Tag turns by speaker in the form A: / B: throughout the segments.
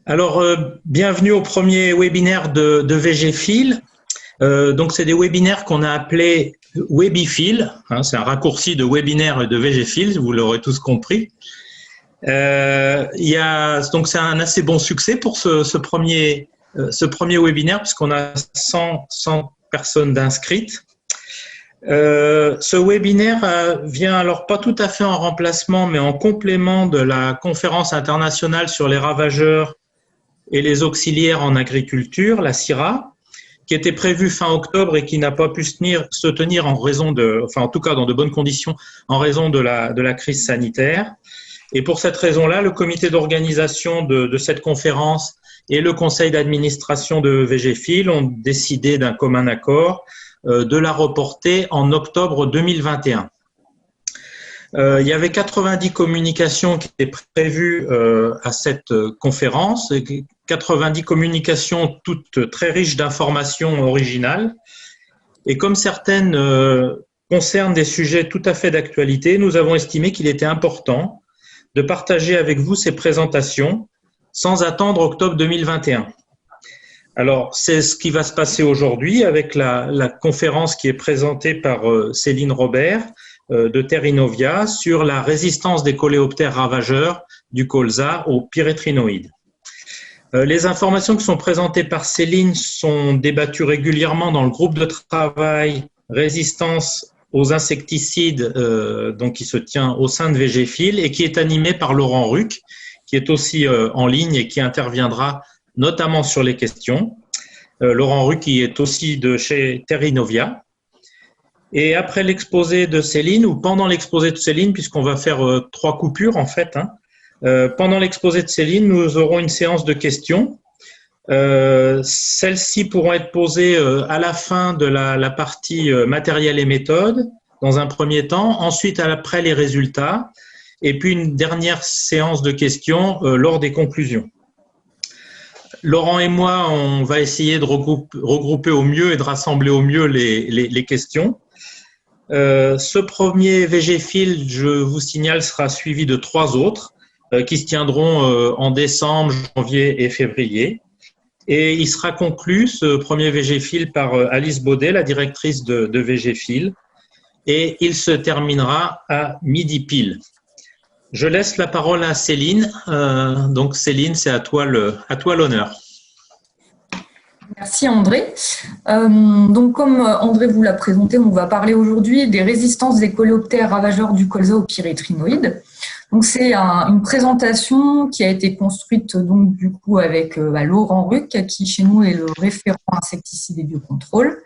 A: Alors, bienvenue au premier webinaire de VGFil. Donc, c'est des webinaires qu'on a appelés Webifil. Hein, c'est un raccourci de webinaire et de VGFil, vous l'aurez tous compris. Donc, c'est un assez bon succès pour ce premier webinaire, puisqu'on a 100 personnes d'inscrites. Ce webinaire vient alors pas tout à fait en remplacement, mais en complément de la conférence internationale sur les ravageurs et les auxiliaires en agriculture, la CIRA, qui était prévue fin octobre et qui n'a pas pu se tenir en raison en tout cas dans de bonnes conditions, en raison de la crise sanitaire. Et pour cette raison-là, le comité d'organisation de cette conférence et le conseil d'administration de VGFil ont décidé d'un commun accord de la reporter en octobre 2021. Il y avait 90 communications qui étaient prévues à cette conférence, 90 communications toutes très riches d'informations originales. Et comme certaines concernent des sujets tout à fait d'actualité, nous avons estimé qu'il était important de partager avec vous ces présentations sans attendre octobre 2021. Alors, c'est ce qui va se passer aujourd'hui avec la conférence qui est présentée par Céline Robert de Terrinovia sur la résistance des coléoptères ravageurs du colza aux pyrétrinoïdes. Les informations qui sont présentées par Céline sont débattues régulièrement dans le groupe de travail résistance aux insecticides donc qui se tient au sein de VGFil et qui est animé par Laurent Ruc, qui est aussi en ligne et qui interviendra notamment sur les questions. Laurent Ruc qui est aussi de chez Terrinovia. Et après l'exposé de Céline, ou pendant l'exposé de Céline, puisqu'on va faire 3 coupures en fait, pendant l'exposé de Céline, nous aurons une séance de questions. Celles-ci pourront être posées à la fin de la partie matériel et méthode, dans un premier temps, ensuite après les résultats, et puis une dernière séance de questions lors des conclusions. Laurent et moi, on va essayer de regrouper au mieux et de rassembler au mieux les questions. Ce premier VGFil, je vous signale, sera suivi de 3 autres qui se tiendront en décembre, janvier et février. Et il sera conclu, ce premier VGFil, par Alice Baudet, la directrice de VGFil. Et il se terminera à midi pile. Je laisse la parole à Céline. Donc Céline, c'est à toi l'honneur.
B: Merci André. Donc comme André vous l'a présenté, on va parler aujourd'hui des résistances des coléoptères ravageurs du colza aux pyrétrinoïdes. Donc c'est une présentation qui a été construite donc du coup avec Laurent Ruc, qui chez nous est le référent insecticide et biocontrôle.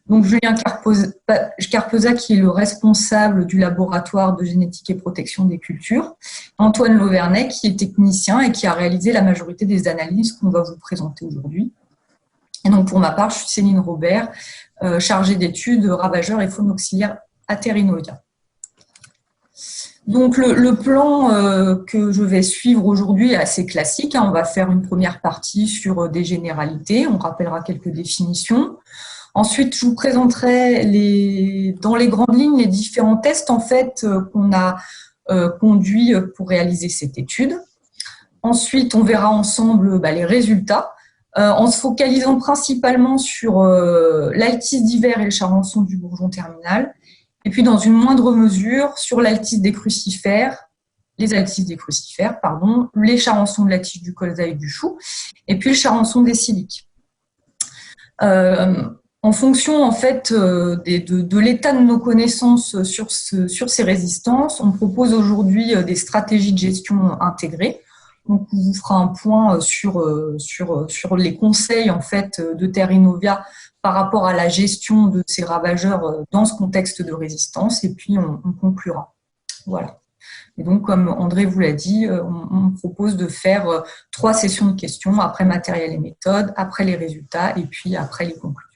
B: Donc Julien Carpeza qui est le responsable du laboratoire de génétique et protection des cultures, Antoine Lauvernet qui est technicien et qui a réalisé la majorité des analyses qu'on va vous présenter aujourd'hui. Et donc pour ma part, je suis Céline Robert, chargée d'études ravageurs et faune auxiliaire à Terrinovia. Donc le plan que je vais suivre aujourd'hui est assez classique. On va faire une première partie sur des généralités, on rappellera quelques définitions. Ensuite, je vous présenterai dans les grandes lignes les différents tests en fait qu'on a conduits pour réaliser cette étude. Ensuite, on verra ensemble les résultats. En se focalisant principalement sur l'altise d'hiver et le charançon du bourgeon terminal, et puis dans une moindre mesure sur l'altise des crucifères, les altises des crucifères, les charançons de la tige du colza et du chou, et puis le charançon des siliques. En fonction en fait de l'état de nos connaissances sur ces résistances, on propose aujourd'hui des stratégies de gestion intégrées. Donc, on vous fera un point sur les conseils en fait de Terrinovia par rapport à la gestion de ces ravageurs dans ce contexte de résistance, et puis on conclura. Voilà. Et donc, comme André vous l'a dit, on propose de faire 3 sessions de questions, après matériel et méthode, après les résultats, et puis après les conclusions.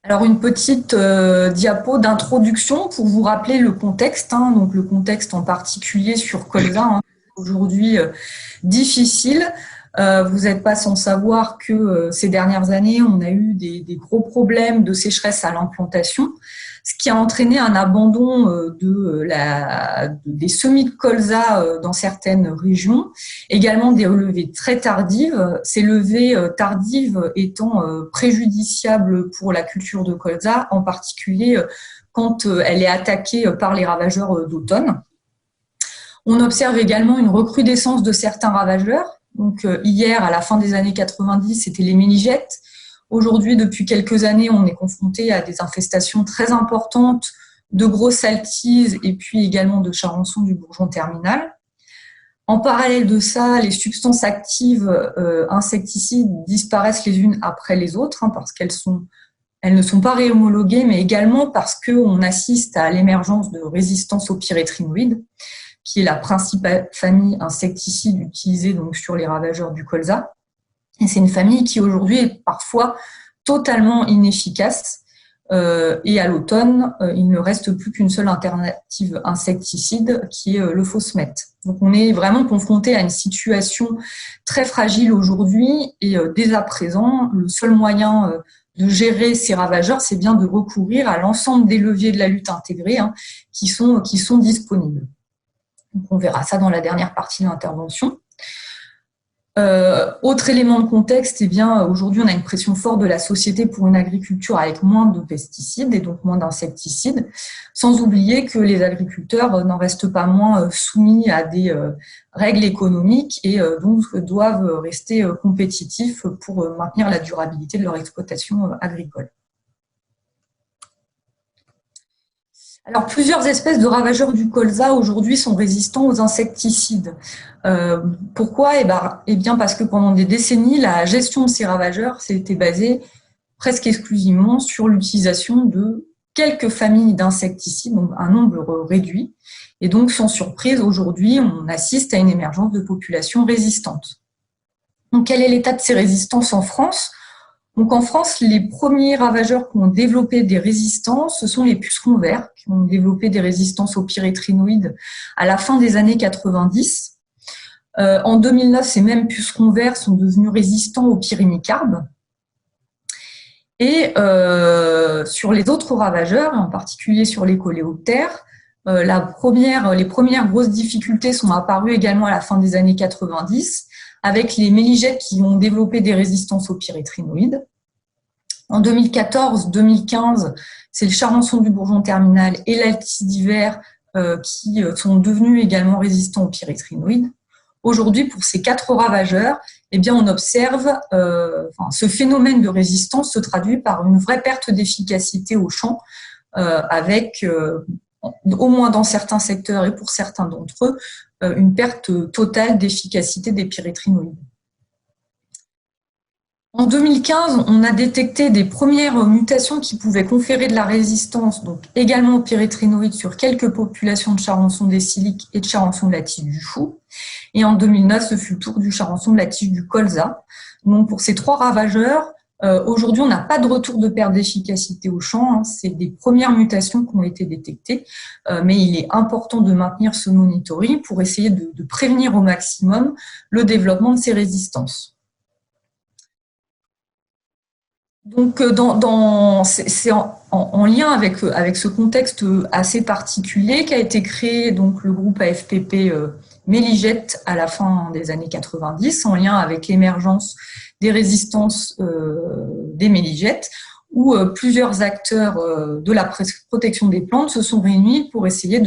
B: Alors, une petite diapo d'introduction pour vous rappeler le contexte, donc le contexte en particulier sur colza, aujourd'hui difficile. Vous n'êtes pas sans savoir que ces dernières années, on a eu des gros problèmes de sécheresse à l'implantation. ce qui a entraîné un abandon des semis de colza dans certaines régions, également des levées très tardives, ces levées tardives étant préjudiciables pour la culture de colza, en particulier quand elle est attaquée par les ravageurs d'automne. On observe également une recrudescence de certains ravageurs. Donc hier, à la fin des années 90, c'était les méligettes. Aujourd'hui, depuis quelques années, on est confronté à des infestations très importantes de grosses altises et puis également de charançon du bourgeon terminal. En parallèle de ça, les substances actives insecticides disparaissent les unes après les autres parce qu'elles ne sont pas réhomologuées, mais également parce qu'on assiste à l'émergence de résistance aux pyrétrinoïdes, qui est la principale famille insecticide utilisée donc sur les ravageurs du colza. Et c'est une famille qui aujourd'hui est parfois totalement inefficace. Et à l'automne, il ne reste plus qu'une seule alternative insecticide qui est le phosmète. Donc on est vraiment confronté à une situation très fragile aujourd'hui et dès à présent, le seul moyen de gérer ces ravageurs, c'est bien de recourir à l'ensemble des leviers de la lutte intégrée qui sont disponibles. Donc on verra ça dans la dernière partie de l'intervention. Autre élément de contexte, eh bien, aujourd'hui, on a une pression forte de la société pour une agriculture avec moins de pesticides et donc moins d'insecticides, sans oublier que les agriculteurs n'en restent pas moins soumis à des règles économiques et donc doivent rester compétitifs pour maintenir la durabilité de leur exploitation agricole. Alors, plusieurs espèces de ravageurs du colza aujourd'hui sont résistants aux insecticides. Pourquoi ? Eh bien, parce que pendant des décennies, la gestion de ces ravageurs s'était basée presque exclusivement sur l'utilisation de quelques familles d'insecticides, donc un nombre réduit. Et donc, sans surprise, aujourd'hui, on assiste à une émergence de populations résistantes. Donc, quel est l'état de ces résistances en France ? Donc en France, les premiers ravageurs qui ont développé des résistances, ce sont les pucerons verts, qui ont développé des résistances aux pyrétrinoïdes à la fin des années 90. En 2009, ces mêmes pucerons verts sont devenus résistants aux pyrénicarbes. Et sur les autres ravageurs, en particulier sur les coléoptères, les premières grosses difficultés sont apparues également à la fin des années 90, avec les méligettes qui ont développé des résistances aux pyrétrinoïdes. En 2014-2015, c'est le charançon du bourgeon terminal et l'altis d'hiver qui sont devenus également résistants aux pyrétrinoïdes. Aujourd'hui, pour ces 4 ravageurs, eh bien, on observe ce phénomène de résistance se traduit par une vraie perte d'efficacité au champ, avec au moins dans certains secteurs et pour certains d'entre eux, une perte totale d'efficacité des pyrétrinoïdes. En 2015, on a détecté des premières mutations qui pouvaient conférer de la résistance, donc également aux pyrétrinoïdes sur quelques populations de charançon décilique et de charançon de la tige du chou. Et en 2009, ce fut le tour du charançon de la tige du colza. Donc pour ces 3 ravageurs, aujourd'hui, on n'a pas de retour de perte d'efficacité au champ. C'est des premières mutations qui ont été détectées, mais il est important de maintenir ce monitoring pour essayer de prévenir au maximum le développement de ces résistances. Donc, c'est en lien avec ce contexte assez particulier qu'a été créé donc, le groupe AFPP Méligette à la fin des années 90, en lien avec l'émergence des résistances des méligettes, où plusieurs acteurs de la protection des plantes se sont réunis pour essayer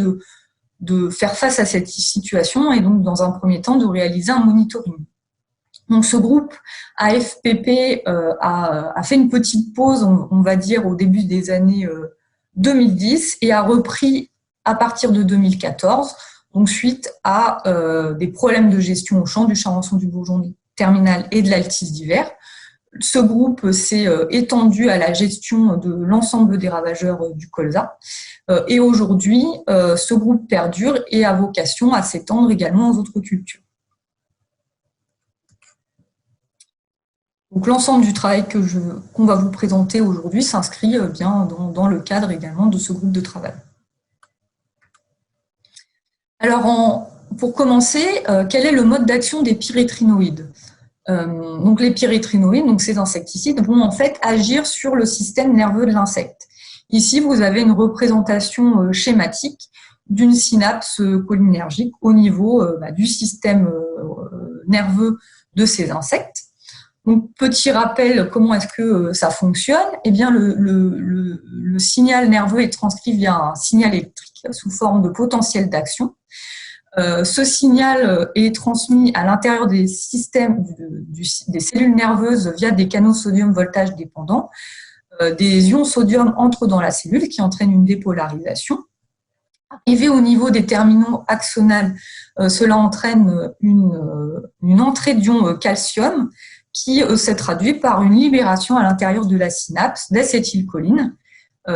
B: de faire face à cette situation et donc, dans un premier temps, de réaliser un monitoring. Donc, ce groupe AFPP a fait une petite pause, on va dire, au début des années 2010 et a repris à partir de 2014, donc suite à des problèmes de gestion au champ du charançon du bourgeon terminal et de l'altis d'hiver. Ce groupe s'est étendu à la gestion de l'ensemble des ravageurs du colza. Et aujourd'hui, ce groupe perdure et a vocation à s'étendre également aux autres cultures. Donc l'ensemble du travail qu'on va vous présenter aujourd'hui s'inscrit bien dans le cadre également de ce groupe de travail. Alors, pour commencer, quel est le mode d'action des pyrétrinoïdes ? Donc les pyrétrinoïdes, donc ces insecticides, vont en fait agir sur le système nerveux de l'insecte. Ici, vous avez une représentation schématique d'une synapse cholinergique au niveau du système nerveux de ces insectes. Donc, petit rappel, comment est-ce que ça fonctionne? Eh bien, le signal nerveux est transcrit via un signal électrique sous forme de potentiel d'action. Ce signal est transmis à l'intérieur des systèmes des cellules nerveuses via des canaux sodium voltage dépendants. Des ions sodium entrent dans la cellule qui entraînent une dépolarisation. Arrivé au niveau des terminaux axonales, cela entraîne une entrée d'ion calcium qui s'est traduit par une libération à l'intérieur de la synapse d'acétylcholine,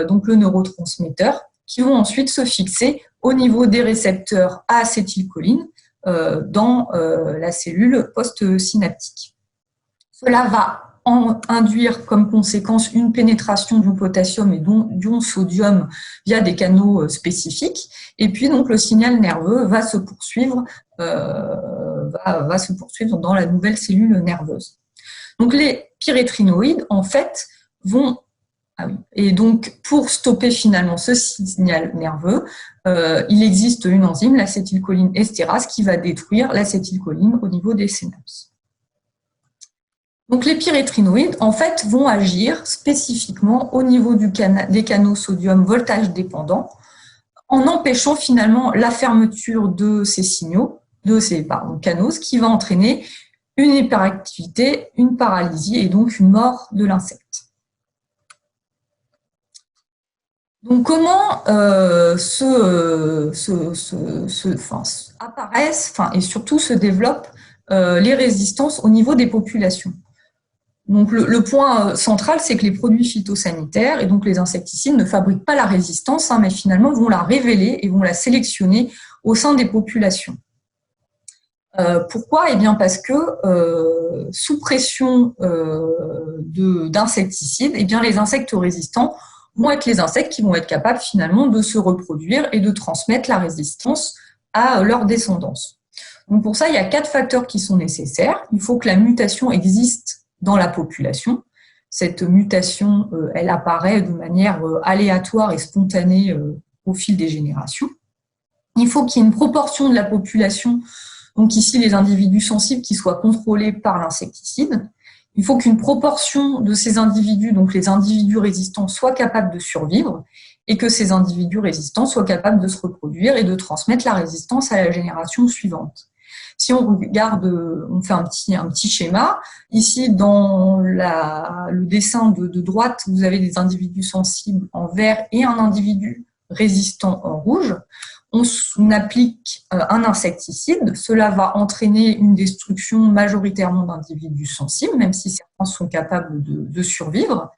B: donc le neurotransmetteur, qui vont ensuite se fixer au niveau des récepteurs à acétylcholine dans la cellule post-synaptique. Cela va induire comme conséquence une pénétration du potassium et du sodium via des canaux spécifiques. Et puis donc le signal nerveux va se poursuivre dans la nouvelle cellule nerveuse. Donc les pyrétrinoïdes en fait vont et donc, pour stopper finalement ce signal nerveux, il existe une enzyme, l'acétylcholine estérase, qui va détruire l'acétylcholine au niveau des synapses. Donc, les pyrétrinoïdes, en fait, vont agir spécifiquement au niveau des canaux sodium voltage dépendants, en empêchant finalement la fermeture de ces signaux, canaux, ce qui va entraîner une hyperactivité, une paralysie et donc une mort de l'insecte. Donc, comment apparaissent et surtout se développent les résistances au niveau des populations? Donc, le point central, c'est que les produits phytosanitaires et donc les insecticides ne fabriquent pas la résistance, mais finalement vont la révéler et vont la sélectionner au sein des populations. Pourquoi? Eh bien parce que sous pression d'insecticides, eh bien les insectes résistants vont être les insectes qui vont être capables finalement de se reproduire et de transmettre la résistance à leur descendance. Donc pour ça, il y a 4 facteurs qui sont nécessaires. Il faut que la mutation existe dans la population. Cette mutation, elle apparaît de manière aléatoire et spontanée au fil des générations. Il faut qu'il y ait une proportion de la population, donc ici les individus sensibles, qui soient contrôlés par l'insecticide. Il faut qu'une proportion de ces individus, donc les individus résistants, soient capables de survivre et que ces individus résistants soient capables de se reproduire et de transmettre la résistance à la génération suivante. Si on regarde, on fait un petit schéma. Ici, dans le dessin de droite, vous avez des individus sensibles en vert et un individu résistant en rouge. On applique un insecticide, cela va entraîner une destruction majoritairement d'individus sensibles, même si certains sont capables de survivre.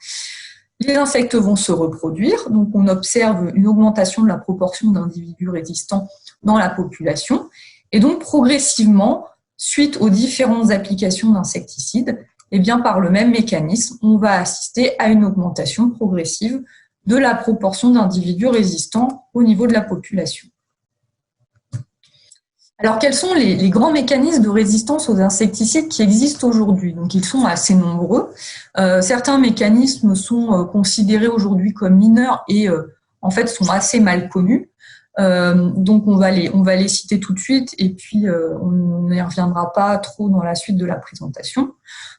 B: Les insectes vont se reproduire, donc on observe une augmentation de la proportion d'individus résistants dans la population, et donc progressivement, suite aux différentes applications d'insecticides, eh bien par le même mécanisme, on va assister à une augmentation progressive de la proportion d'individus résistants au niveau de la population. Alors, quels sont les grands mécanismes de résistance aux insecticides qui existent aujourd'hui? Donc, ils sont assez nombreux. Certains mécanismes sont considérés aujourd'hui comme mineurs et en fait sont assez mal connus. Donc, on va les citer tout de suite et puis on n'y reviendra pas trop dans la suite de la présentation.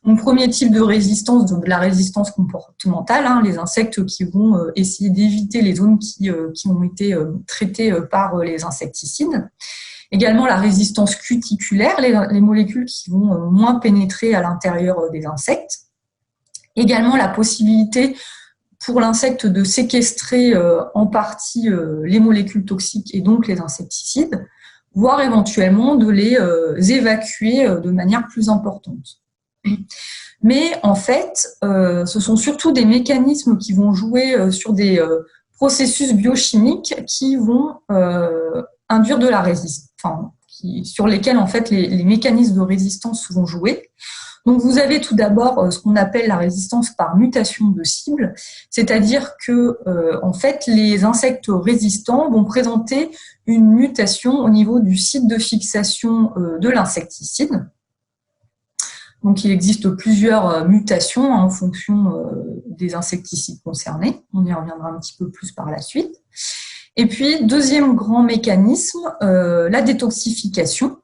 B: Donc, premier type de résistance, donc la résistance comportementale, les insectes qui vont essayer d'éviter les zones qui ont été traitées par les insecticides. Également la résistance cuticulaire, les molécules qui vont moins pénétrer à l'intérieur des insectes. Également la possibilité pour l'insecte de séquestrer en partie les molécules toxiques et donc les insecticides, voire éventuellement de les évacuer de manière plus importante. Mais en fait, ce sont surtout des mécanismes qui vont jouer sur des processus biochimiques qui vont induire de la résistance, sur lesquels en fait les mécanismes de résistance vont jouer. Donc vous avez tout d'abord ce qu'on appelle la résistance par mutation de cible, c'est-à-dire que en fait les insectes résistants vont présenter une mutation au niveau du site de fixation de l'insecticide. Donc, il existe plusieurs mutations en fonction des insecticides concernés. On y reviendra un petit peu plus par la suite. Et puis, deuxième grand mécanisme, la détoxification.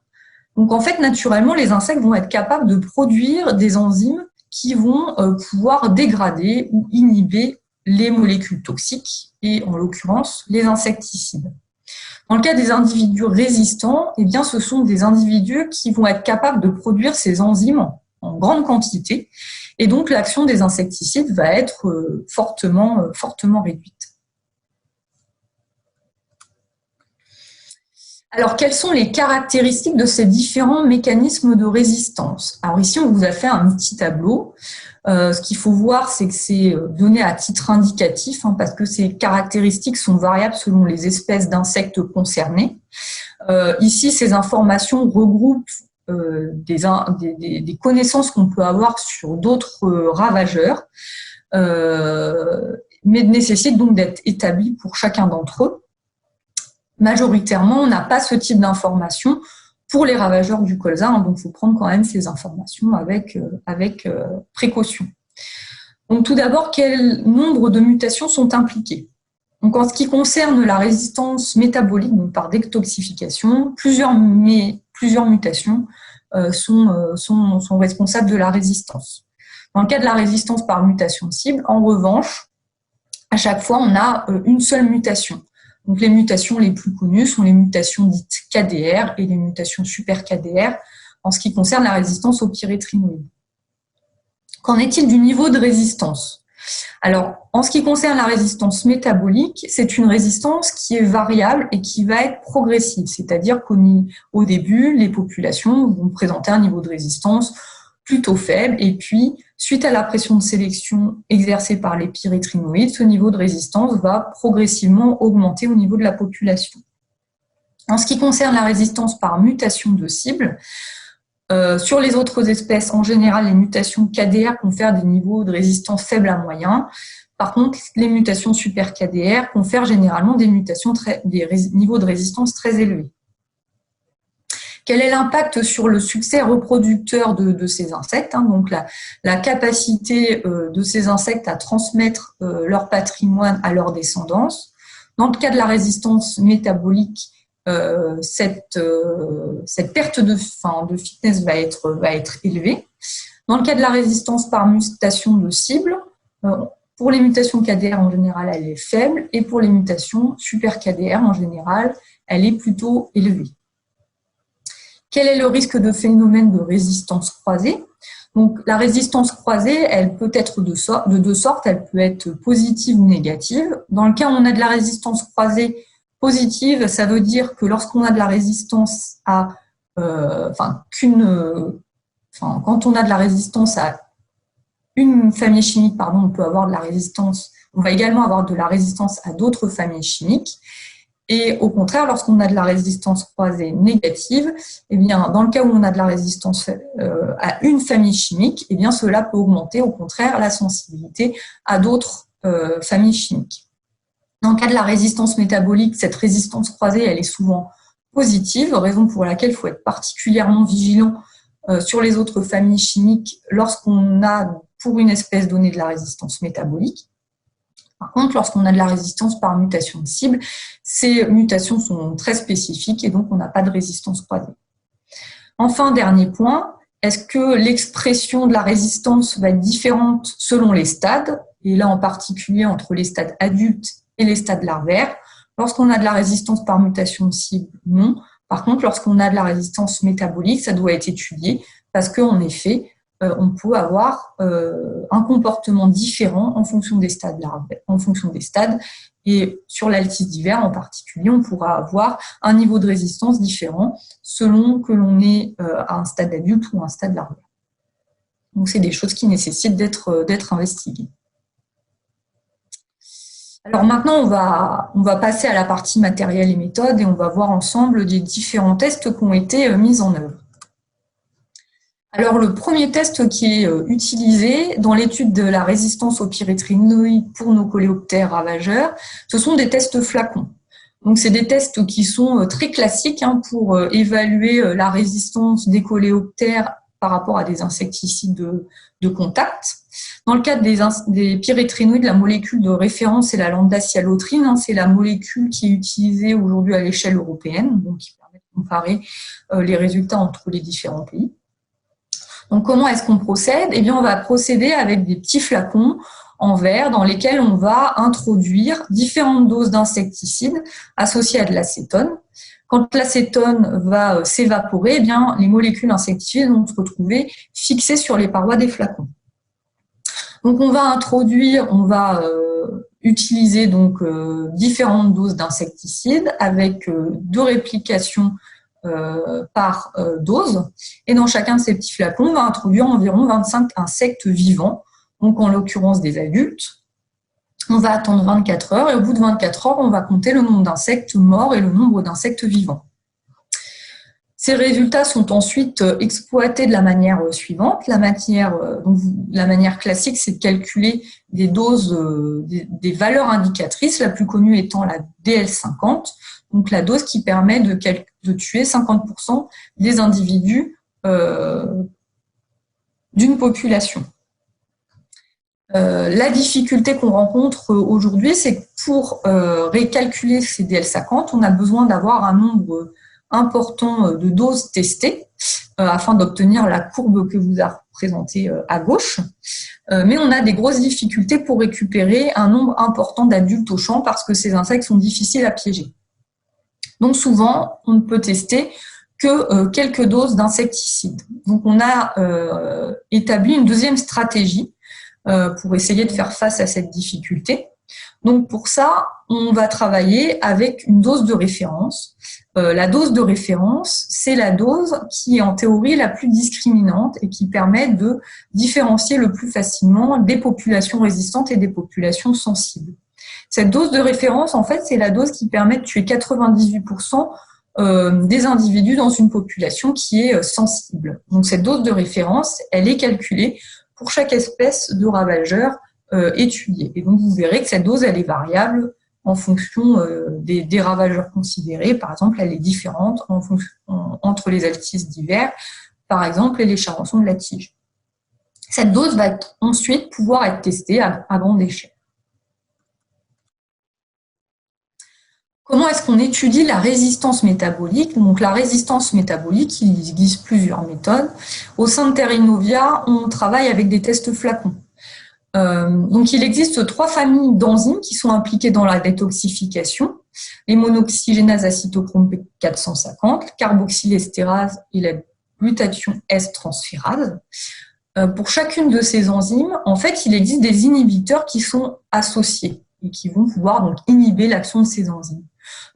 B: Donc, en fait, naturellement, les insectes vont être capables de produire des enzymes qui vont pouvoir dégrader ou inhiber les molécules toxiques, et en l'occurrence, les insecticides. Dans le cas des individus résistants, eh bien, ce sont des individus qui vont être capables de produire ces enzymes en grande quantité, et donc l'action des insecticides va être fortement réduite. Alors, quelles sont les caractéristiques de ces différents mécanismes de résistance? Alors ici, on vous a fait un petit tableau. Ce qu'il faut voir, c'est que c'est donné à titre indicatif, parce que ces caractéristiques sont variables selon les espèces d'insectes concernés. Ici, ces informations regroupent des connaissances qu'on peut avoir sur d'autres ravageurs, mais nécessitent donc d'être établies pour chacun d'entre eux. Majoritairement, on n'a pas ce type d'informations pour les ravageurs du colza, donc il faut prendre quand même ces informations avec précaution. Donc tout d'abord, quel nombre de mutations sont impliquées? Donc en ce qui concerne la résistance métabolique, donc par détoxification, plusieurs mutations sont responsables de la résistance. Dans le cas de la résistance par mutation cible, en revanche, à chaque fois, on a une seule mutation. Donc les mutations les plus connues sont les mutations dites KDR et les mutations super KDR en ce qui concerne la résistance aux pyrétrinoïdes. Qu'en est-il du niveau de résistance? Alors, en ce qui concerne la résistance métabolique, c'est une résistance qui est variable et qui va être progressive, c'est-à-dire qu'au début, les populations vont présenter un niveau de résistance plutôt faible, et puis, suite à la pression de sélection exercée par les pyrétrinoïdes, ce niveau de résistance va progressivement augmenter au niveau de la population. En ce qui concerne la résistance par mutation de cible, sur les autres espèces, en général, les mutations KDR confèrent des niveaux de résistance faibles à moyens. Par contre, les mutations super KDR confèrent généralement des niveaux de résistance très élevés. Quel est l'impact sur le succès reproducteur de ces insectes? Donc la capacité de ces insectes à transmettre leur patrimoine à leur descendance. Dans le cas de la résistance métabolique, cette perte de fitness va être élevée. Dans le cas de la résistance par mutation de cible, pour les mutations KDR en général, elle est faible, et pour les mutations super KDR en général, elle est plutôt élevée. Quel est le risque de phénomène de résistance croisée? Donc, la résistance croisée, elle peut être de deux sortes, elle peut être positive ou négative. Dans le cas où on a de la résistance croisée positive, ça veut dire que lorsqu'on a de la résistance quand on a de la résistance à une famille chimique, on peut avoir de la résistance, on va également avoir de la résistance à d'autres familles chimiques. Et au contraire, lorsqu'on a de la résistance croisée négative, eh bien, dans le cas où on a de la résistance à une famille chimique, eh bien, cela peut augmenter au contraire la sensibilité à d'autres familles chimiques. Dans le cas de la résistance métabolique, cette résistance croisée, elle est souvent positive, raison pour laquelle il faut être particulièrement vigilant sur les autres familles chimiques lorsqu'on a pour une espèce donnée de la résistance métabolique. Par contre, lorsqu'on a de la résistance par mutation de cible, ces mutations sont très spécifiques et donc on n'a pas de résistance croisée. Enfin, dernier point, est-ce que l'expression de la résistance va être différente selon les stades, et là en particulier entre les stades adultes et les stades larvaires? Lorsqu'on a de la résistance par mutation de cible, non. Par contre, lorsqu'on a de la résistance métabolique, ça doit être étudié parce qu'en effet, on peut avoir un comportement différent en fonction des stades larvaires, en fonction des stades. Et sur l'altis d'hiver en particulier, on pourra avoir un niveau de résistance différent selon que l'on est à un stade adulte ou à un stade larvaire. Donc, c'est des choses qui nécessitent d'être investiguées. Alors maintenant, on va passer à la partie matériel et méthode et on va voir ensemble les différents tests qui ont été mis en œuvre. Alors, le premier test qui est utilisé dans l'étude de la résistance aux pyrétrinoïdes pour nos coléoptères ravageurs, ce sont des tests flacons. Donc, c'est des tests qui sont très classiques pour évaluer la résistance des coléoptères par rapport à des insecticides de contact. Dans le cadre des pyréthrinoïdes, la molécule de référence est la lambda-cyhalotrine, hein, c'est la molécule qui est utilisée aujourd'hui à l'échelle européenne, donc qui permet de comparer les résultats entre les différents pays. Donc comment est-ce qu'on procède? Eh bien, on va procéder avec des petits flacons en verre dans lesquels on va introduire différentes doses d'insecticides associées à de l'acétone. Quand l'acétone va s'évaporer, eh bien, les molécules insecticides vont se retrouver fixées sur les parois des flacons. Donc, on va utiliser donc différentes doses d'insecticides avec 2 réplications par dose. Et dans chacun de ces petits flacons, on va introduire environ 25 insectes vivants, donc en l'occurrence des adultes. On va attendre 24 heures et au bout de 24 heures, on va compter le nombre d'insectes morts et le nombre d'insectes vivants. Ces résultats sont ensuite exploités de la manière suivante. La manière classique, c'est de calculer des doses, des valeurs indicatrices, la plus connue étant la DL50, donc la dose qui permet de tuer 50% des individus d'une population. La difficulté qu'on rencontre aujourd'hui, c'est que pour récalculer ces DL50, on a besoin d'avoir un nombre important de doses testées afin d'obtenir la courbe que vous a représentée à gauche. Mais on a des grosses difficultés pour récupérer un nombre important d'adultes au champ parce que ces insectes sont difficiles à piéger. Donc souvent, on ne peut tester que quelques doses d'insecticides. Donc on a établi une deuxième stratégie pour essayer de faire face à cette difficulté. Donc pour ça, on va travailler avec une dose de référence. La dose de référence, c'est la dose qui est en théorie la plus discriminante et qui permet de différencier le plus facilement des populations résistantes et des populations sensibles. Cette dose de référence, en fait, c'est la dose qui permet de tuer 98% des individus dans une population qui est sensible. Donc cette dose de référence, elle est calculée pour chaque espèce de ravageur étudiée. Et donc vous verrez que cette dose, elle est variable en fonction des ravageurs considérés. Par exemple, elle est différente entre les altices d'hiver, par exemple, et les charançons de la tige. Cette dose va ensuite pouvoir être testée à grande échelle. Comment est-ce qu'on étudie la résistance métabolique? Donc, la résistance métabolique, il existe plusieurs méthodes. Au sein de Therinovia, on travaille avec des tests flacons. Donc, il existe 3 familles d'enzymes qui sont impliquées dans la détoxification. Les monoxygénases acétochrome P450, carboxylestérase et la glutathion S-transférase. Pour chacune de ces enzymes, en fait, il existe des inhibiteurs qui sont associés et qui vont pouvoir donc inhiber l'action de ces enzymes.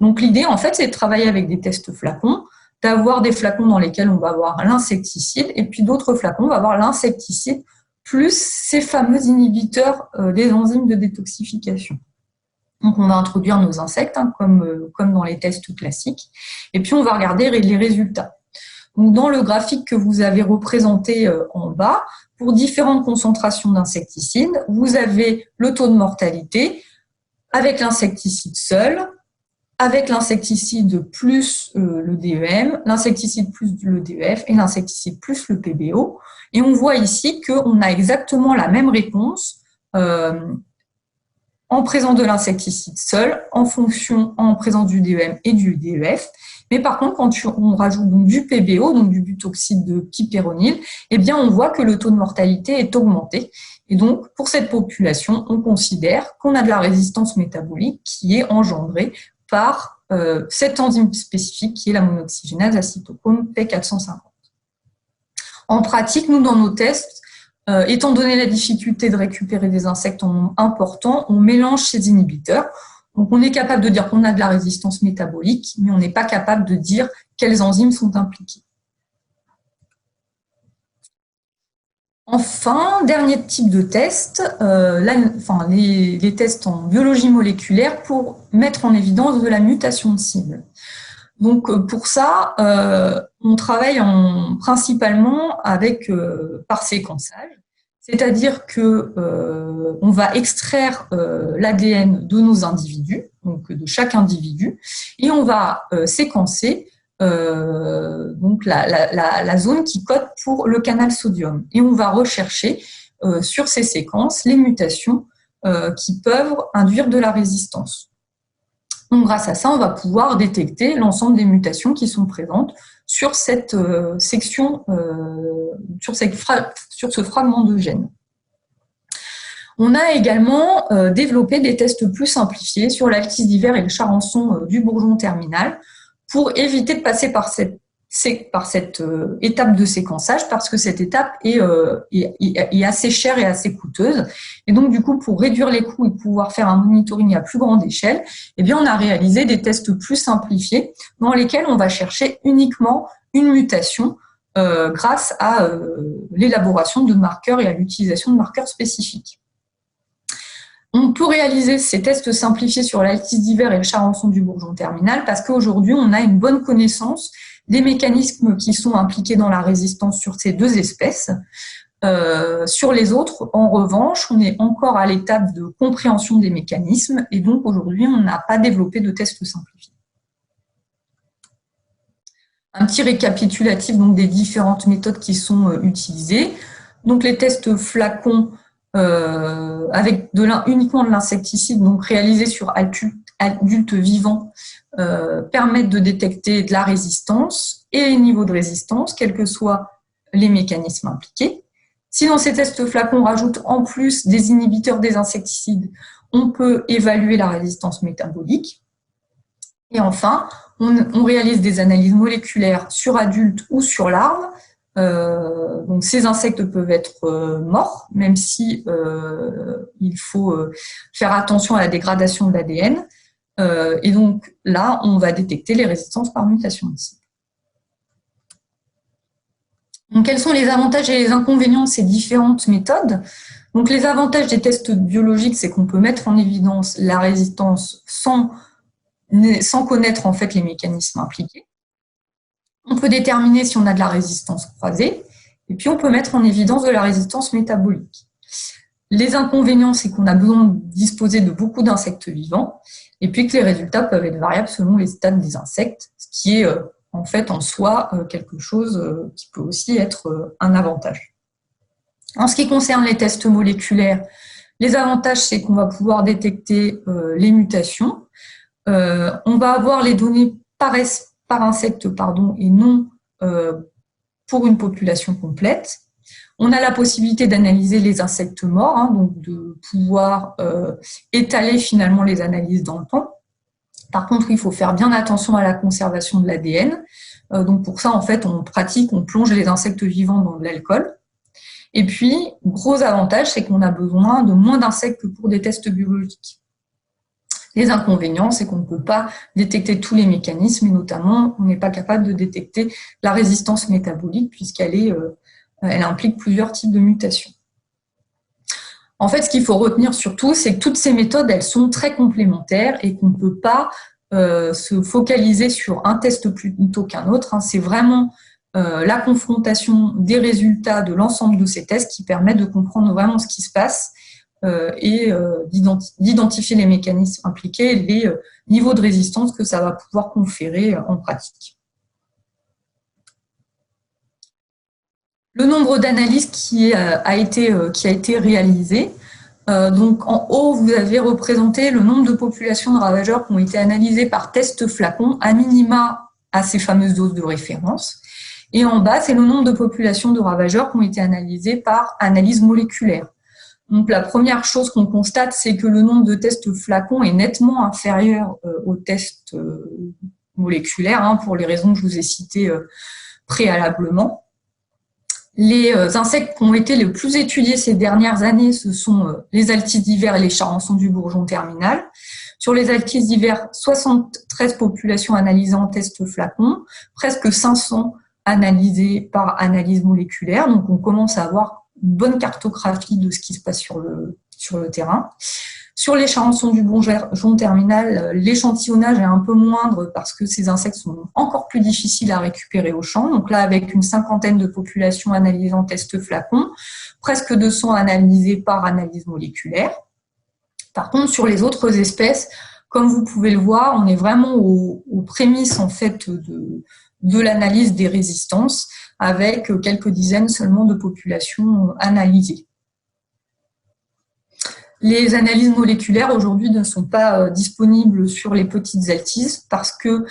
B: Donc l'idée, en fait, c'est de travailler avec des tests flacons, d'avoir des flacons dans lesquels on va avoir l'insecticide, et puis d'autres flacons, on va avoir l'insecticide plus ces fameux inhibiteurs des enzymes de détoxification. Donc on va introduire nos insectes, hein, comme dans les tests classiques, et puis on va regarder les résultats. Donc dans le graphique que vous avez représenté en bas, pour différentes concentrations d'insecticides, vous avez le taux de mortalité avec l'insecticide seul, avec l'insecticide plus le DEM, l'insecticide plus le DEF et l'insecticide plus le PBO. Et on voit ici qu'on a exactement la même réponse en présence de l'insecticide seul, en présence du DEM et du DEF. Mais par contre, quand on rajoute donc du PBO, donc du butoxyde de piperonil, eh bien, on voit que le taux de mortalité est augmenté. Et donc, pour cette population, on considère qu'on a de la résistance métabolique qui est engendrée par cette enzyme spécifique qui est la monoxygénase acétochrome P450. En pratique, nous, dans nos tests, étant donné la difficulté de récupérer des insectes en nombre important, on mélange ces inhibiteurs. Donc, on est capable de dire qu'on a de la résistance métabolique, mais on n'est pas capable de dire quelles enzymes sont impliquées. Enfin, dernier type de test, les tests en biologie moléculaire pour mettre en évidence de la mutation de cible. Donc, pour ça, on travaille principalement par séquençage, c'est-à-dire que on va extraire l'ADN de nos individus, donc de chaque individu, et on va séquencer donc la zone qui code pour le canal sodium. Et on va rechercher sur ces séquences les mutations qui peuvent induire de la résistance. Donc, grâce à ça, on va pouvoir détecter l'ensemble des mutations qui sont présentes sur cette section, sur ce fragment de gène. On a également développé des tests plus simplifiés sur l'alkys d'hiver et le charançon du bourgeon terminal pour éviter de passer par cette étape de séquençage, parce que cette étape est assez chère et assez coûteuse. Et donc, du coup, pour réduire les coûts et pouvoir faire un monitoring à plus grande échelle, eh bien, on a réalisé des tests plus simplifiés dans lesquels on va chercher uniquement une mutation grâce à l'élaboration de marqueurs et à l'utilisation de marqueurs spécifiques. On peut réaliser ces tests simplifiés sur l'alkys d'hiver et le charançon du bourgeon terminal parce qu'aujourd'hui, on a une bonne connaissance des mécanismes qui sont impliqués dans la résistance sur ces deux espèces. Sur les autres, en revanche, on est encore à l'étape de compréhension des mécanismes et donc aujourd'hui, on n'a pas développé de tests simplifiés. Un petit récapitulatif donc, des différentes méthodes qui sont utilisées. Donc les tests flacons avec uniquement de l'insecticide, donc réalisés sur adultes vivants, permettent de détecter de la résistance et les niveaux de résistance, quels que soient les mécanismes impliqués. Si dans ces tests flacons, on rajoute en plus des inhibiteurs des insecticides, on peut évaluer la résistance métabolique. Et enfin, on réalise des analyses moléculaires sur adultes ou sur larves. Donc ces insectes peuvent être morts, même si il faut faire attention à la dégradation de l'ADN. Et donc là, on va détecter les résistances par mutation ici. Donc, quels sont les avantages et les inconvénients de ces différentes méthodes? Donc, les avantages des tests biologiques, c'est qu'on peut mettre en évidence la résistance sans connaître en fait les mécanismes impliqués. On peut déterminer si on a de la résistance croisée, et puis on peut mettre en évidence de la résistance métabolique. Les inconvénients, c'est qu'on a besoin de disposer de beaucoup d'insectes vivants, et puis que les résultats peuvent être variables selon les stades des insectes, ce qui est en fait en soi quelque chose qui peut aussi être un avantage. En ce qui concerne les tests moléculaires, les avantages, c'est qu'on va pouvoir détecter les mutations. On va avoir les données par insecte et non pour une population complète. On a la possibilité d'analyser les insectes morts, donc de pouvoir étaler finalement les analyses dans le temps. Par contre, il faut faire bien attention à la conservation de l'ADN. Donc pour ça, en fait, on plonge les insectes vivants dans de l'alcool. Et puis, gros avantage, c'est qu'on a besoin de moins d'insectes que pour des tests biologiques. Les inconvénients, c'est qu'on ne peut pas détecter tous les mécanismes, et notamment, on n'est pas capable de détecter la résistance métabolique puisqu'elle implique plusieurs types de mutations. En fait, ce qu'il faut retenir surtout, c'est que toutes ces méthodes, elles sont très complémentaires et qu'on ne peut pas se focaliser sur un test plutôt qu'un autre. C'est vraiment la confrontation des résultats de l'ensemble de ces tests qui permet de comprendre vraiment ce qui se passe et d'identifier les mécanismes impliqués et les niveaux de résistance que ça va pouvoir conférer en pratique. Le nombre d'analyses qui a été réalisé. Donc en haut, vous avez représenté le nombre de populations de ravageurs qui ont été analysées par test flacon, à minima à ces fameuses doses de référence. Et en bas, c'est le nombre de populations de ravageurs qui ont été analysées par analyse moléculaire. Donc la première chose qu'on constate, c'est que le nombre de tests flacons est nettement inférieur aux tests moléculaires, pour les raisons que je vous ai citées préalablement. Les insectes qui ont été les plus étudiés ces dernières années, ce sont les alkys d'hiver et les charançons du bourgeon terminal. Sur les alkys d'hiver, 73 populations analysées en test flacon, presque 500 analysées par analyse moléculaire. Donc, on commence à avoir une bonne cartographie de ce qui se passe sur le terrain. Sur les charançons du bourgeon terminal, l'échantillonnage est un peu moindre parce que ces insectes sont encore plus difficiles à récupérer au champ. Donc là, avec une 50aine de populations analysées en test flacon, presque 200 analysées par analyse moléculaire. Par contre, sur les autres espèces, comme vous pouvez le voir, on est vraiment aux prémices en fait de l'analyse des résistances, avec quelques dizaines seulement de populations analysées. Les analyses moléculaires aujourd'hui ne sont pas disponibles sur les petites altises parce que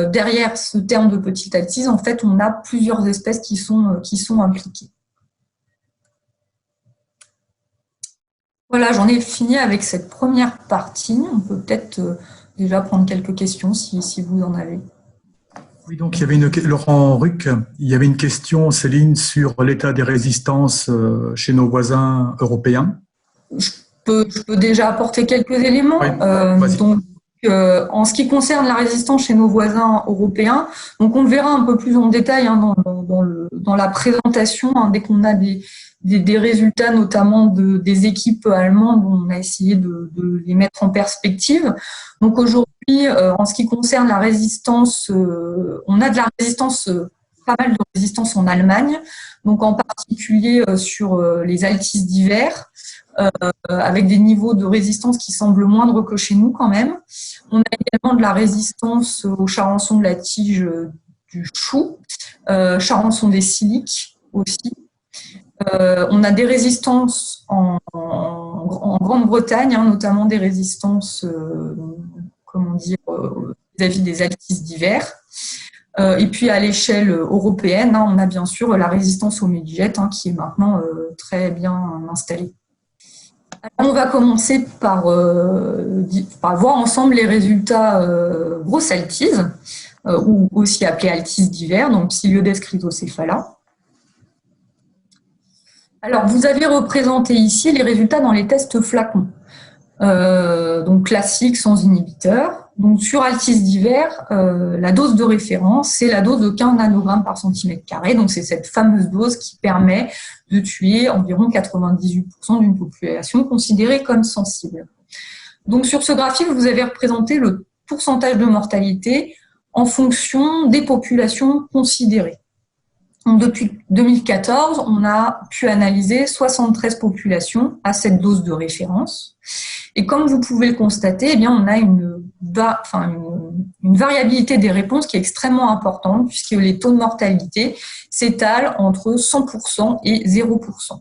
B: derrière ce terme de petite altise, en fait, on a plusieurs espèces qui sont impliquées. Voilà, j'en ai fini avec cette première partie. On peut peut-être déjà prendre quelques questions si vous en avez.
C: Oui, donc il y avait Laurent Ruc, il y avait une question, Céline, sur l'état des résistances chez nos voisins européens.
B: Je peux déjà apporter quelques éléments.
C: Oui,
B: donc, en ce qui concerne la résistance chez nos voisins européens, donc on le verra un peu plus en détail dans la présentation, dès qu'on a des résultats, notamment des équipes allemandes, on a essayé de les mettre en perspective. Donc aujourd'hui, en ce qui concerne la résistance, on a de la résistance, pas mal de résistance en Allemagne, donc en particulier sur les altises d'hiver, avec des niveaux de résistance qui semblent moindres que chez nous quand même. On a également de la résistance aux charançons de la tige du chou, charançon des siliques aussi. On a des résistances en Grande-Bretagne, notamment des résistances, vis-à-vis des altises d'hiver. Et puis à l'échelle européenne, on a bien sûr la résistance aux médusettes qui est maintenant très bien installée. Alors, on va commencer par voir ensemble les résultats grosses altises, ou aussi appelées altises d'hiver, donc Psyliodes chrysocephala. Alors, vous avez représenté ici les résultats dans les tests flacons, donc classiques sans inhibiteur. Donc, sur altise d'hiver, la dose de référence, c'est la dose de 15 nanogrammes par centimètre carré. Donc, c'est cette fameuse dose qui permet de tuer environ 98% d'une population considérée comme sensible. Donc, sur ce graphique, vous avez représenté le pourcentage de mortalité en fonction des populations considérées. Donc, depuis 2014, on a pu analyser 73 populations à cette dose de référence. Et comme vous pouvez le constater, on a une variabilité des réponses qui est extrêmement importante, puisque les taux de mortalité s'étalent entre 100% et 0%.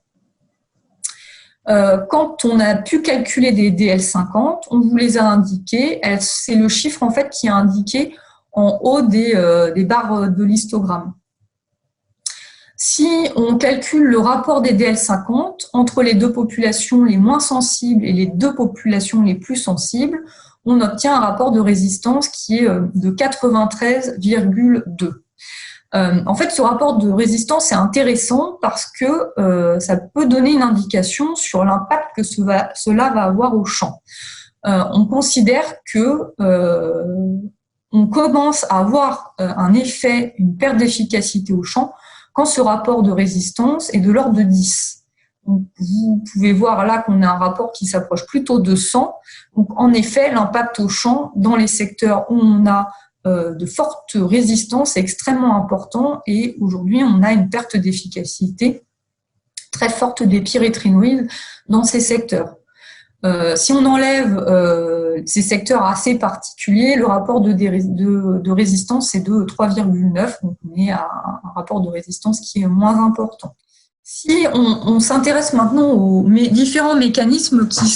B: Quand on a pu calculer des DL50, on vous les a indiqués. C'est le chiffre en fait qui est indiqué en haut des barres de l'histogramme. Si on calcule le rapport des DL50 entre les deux populations les moins sensibles et les deux populations les plus sensibles, on obtient un rapport de résistance qui est de 93,2. En fait, ce rapport de résistance est intéressant parce que ça peut donner une indication sur l'impact que cela va avoir au champ. On considère que on commence à avoir un effet, une perte d'efficacité au champ quand ce rapport de résistance est de l'ordre de 10. Donc, vous pouvez voir là qu'on a un rapport qui s'approche plutôt de 100. Donc, en effet, l'impact au champ dans les secteurs où on a de fortes résistances est extrêmement important et aujourd'hui, on a une perte d'efficacité très forte des pyrétrinoïdes dans ces secteurs. Si on enlève ces secteurs assez particuliers, le rapport de résistance est de 3,9, donc on est à un rapport de résistance qui est moins important. Si on s'intéresse maintenant aux différents mécanismes qui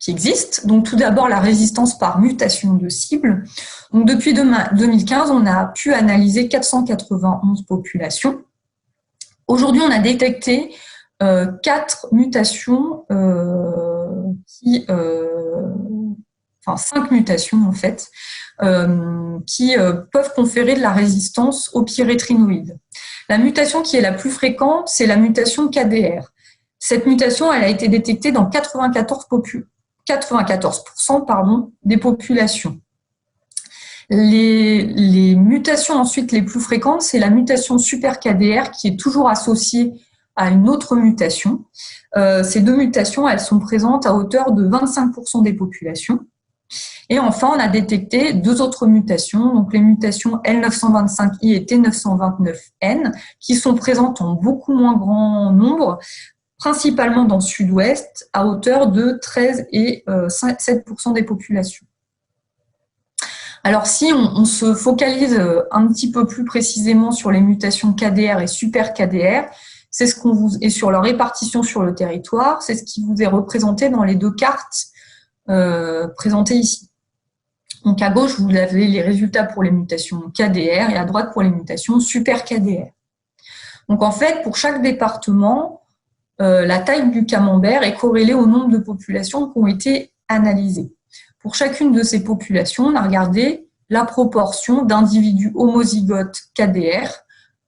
B: existent, donc tout d'abord la résistance par mutation de cible. Donc depuis 2015, on a pu analyser 491 populations. Aujourd'hui, on a détecté 4 mutations, 5 mutations en fait, qui peuvent conférer de la résistance aux pyrétrinoïdes. La mutation qui est la plus fréquente, c'est la mutation KDR. Cette mutation, elle a été détectée dans 94% des populations. Les mutations ensuite les plus fréquentes, c'est la mutation super KDR qui est toujours associée à une autre mutation. Ces deux mutations, elles sont présentes à hauteur de 25% des populations. Et enfin, on a détecté 2 autres mutations, donc les mutations L925I et T929N, qui sont présentes en beaucoup moins grand nombre, principalement dans le sud-ouest, à hauteur de 13 et 7% des populations. Alors, si on se focalise un petit peu plus précisément sur les mutations KDR et super KDR, c'est ce qu'on vous et sur leur répartition sur le territoire, c'est ce qui vous est représenté dans les deux cartes présentées ici. Donc, à gauche, vous avez les résultats pour les mutations KDR et à droite pour les mutations super KDR. Donc, en fait, pour chaque département, la taille du camembert est corrélée au nombre de populations qui ont été analysées. Pour chacune de ces populations, on a regardé la proportion d'individus homozygotes KDR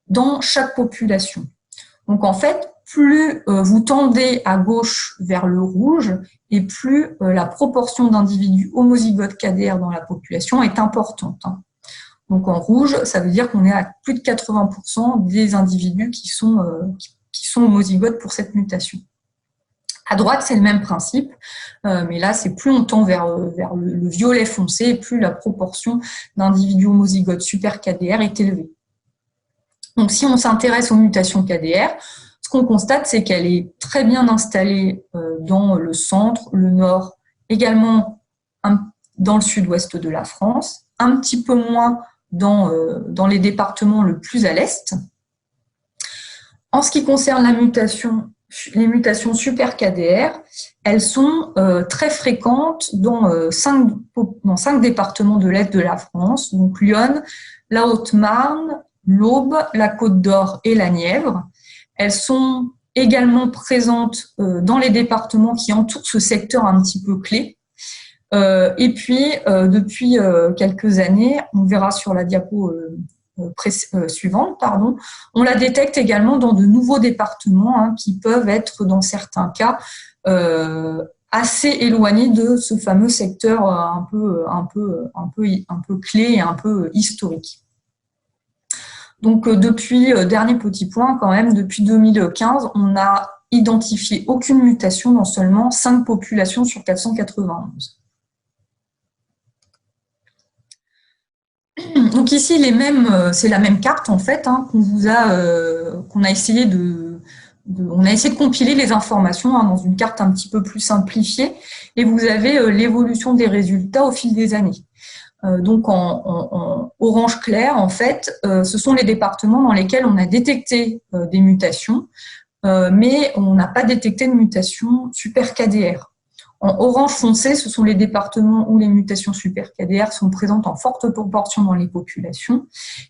B: dans chaque population. Donc, en fait, plus vous tendez à gauche vers le rouge et plus la proportion d'individus homozygotes KDR dans la population est importante. Donc, en rouge, ça veut dire qu'on est à plus de 80% des individus qui sont homozygotes pour cette mutation. À droite, c'est le même principe, mais là, c'est plus on tend vers le violet foncé, plus la proportion d'individus homozygotes super KDR est élevée. Donc, si on s'intéresse aux mutations KDR, ce qu'on constate, c'est qu'elle est très bien installée dans le centre, le nord, également dans le sud-ouest de la France, un petit peu moins dans les départements le plus à l'est. En ce qui concerne les mutations super KDR, elles sont très fréquentes dans 5 départements de l'est de la France, donc Lyon, la Haute-Marne, l'Aube, la Côte d'Or et la Nièvre. Elles sont également présentes dans les départements qui entourent ce secteur un petit peu clé. Et puis, depuis quelques années, on verra sur la diapo suivante, on la détecte également dans de nouveaux départements qui peuvent être, dans certains cas, assez éloignés de ce fameux secteur un peu clé et un peu historique. Donc, dernier petit point quand même, depuis 2015, on n'a identifié aucune mutation dans seulement 5 populations sur 491. Donc ici, c'est la même carte en fait qu'on a essayé de compiler les informations dans une carte un petit peu plus simplifiée, et vous avez l'évolution des résultats au fil des années. Donc en orange clair, en fait, ce sont les départements dans lesquels on a détecté des mutations, mais on n'a pas détecté de mutation super KDR. En orange foncé, ce sont les départements où les mutations super KDR sont présentes en forte proportion dans les populations,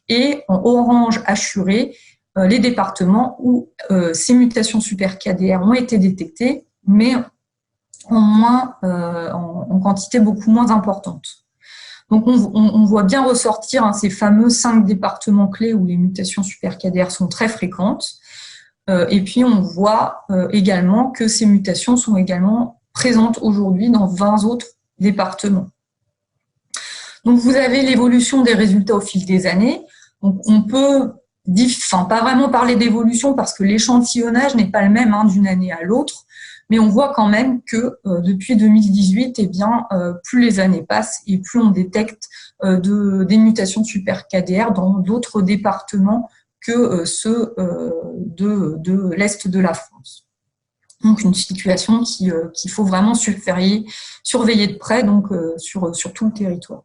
B: et en orange hachuré, les départements où ces mutations super KDR ont été détectées, mais en quantité beaucoup moins importante. Donc, on voit bien ressortir ces fameux 5 départements clés où les mutations super KDR sont très fréquentes. Et puis, on voit également que ces mutations sont également présentes aujourd'hui dans 20 autres départements. Donc, vous avez l'évolution des résultats au fil des années. Donc, on peut, pas vraiment parler d'évolution parce que l'échantillonnage n'est pas le même d'une année à l'autre. Mais on voit quand même que depuis 2018, plus les années passent et plus on détecte des mutations super KDR dans d'autres départements que ceux de l'Est de la France. Donc une situation qu'il faut vraiment surveiller de près sur tout le territoire.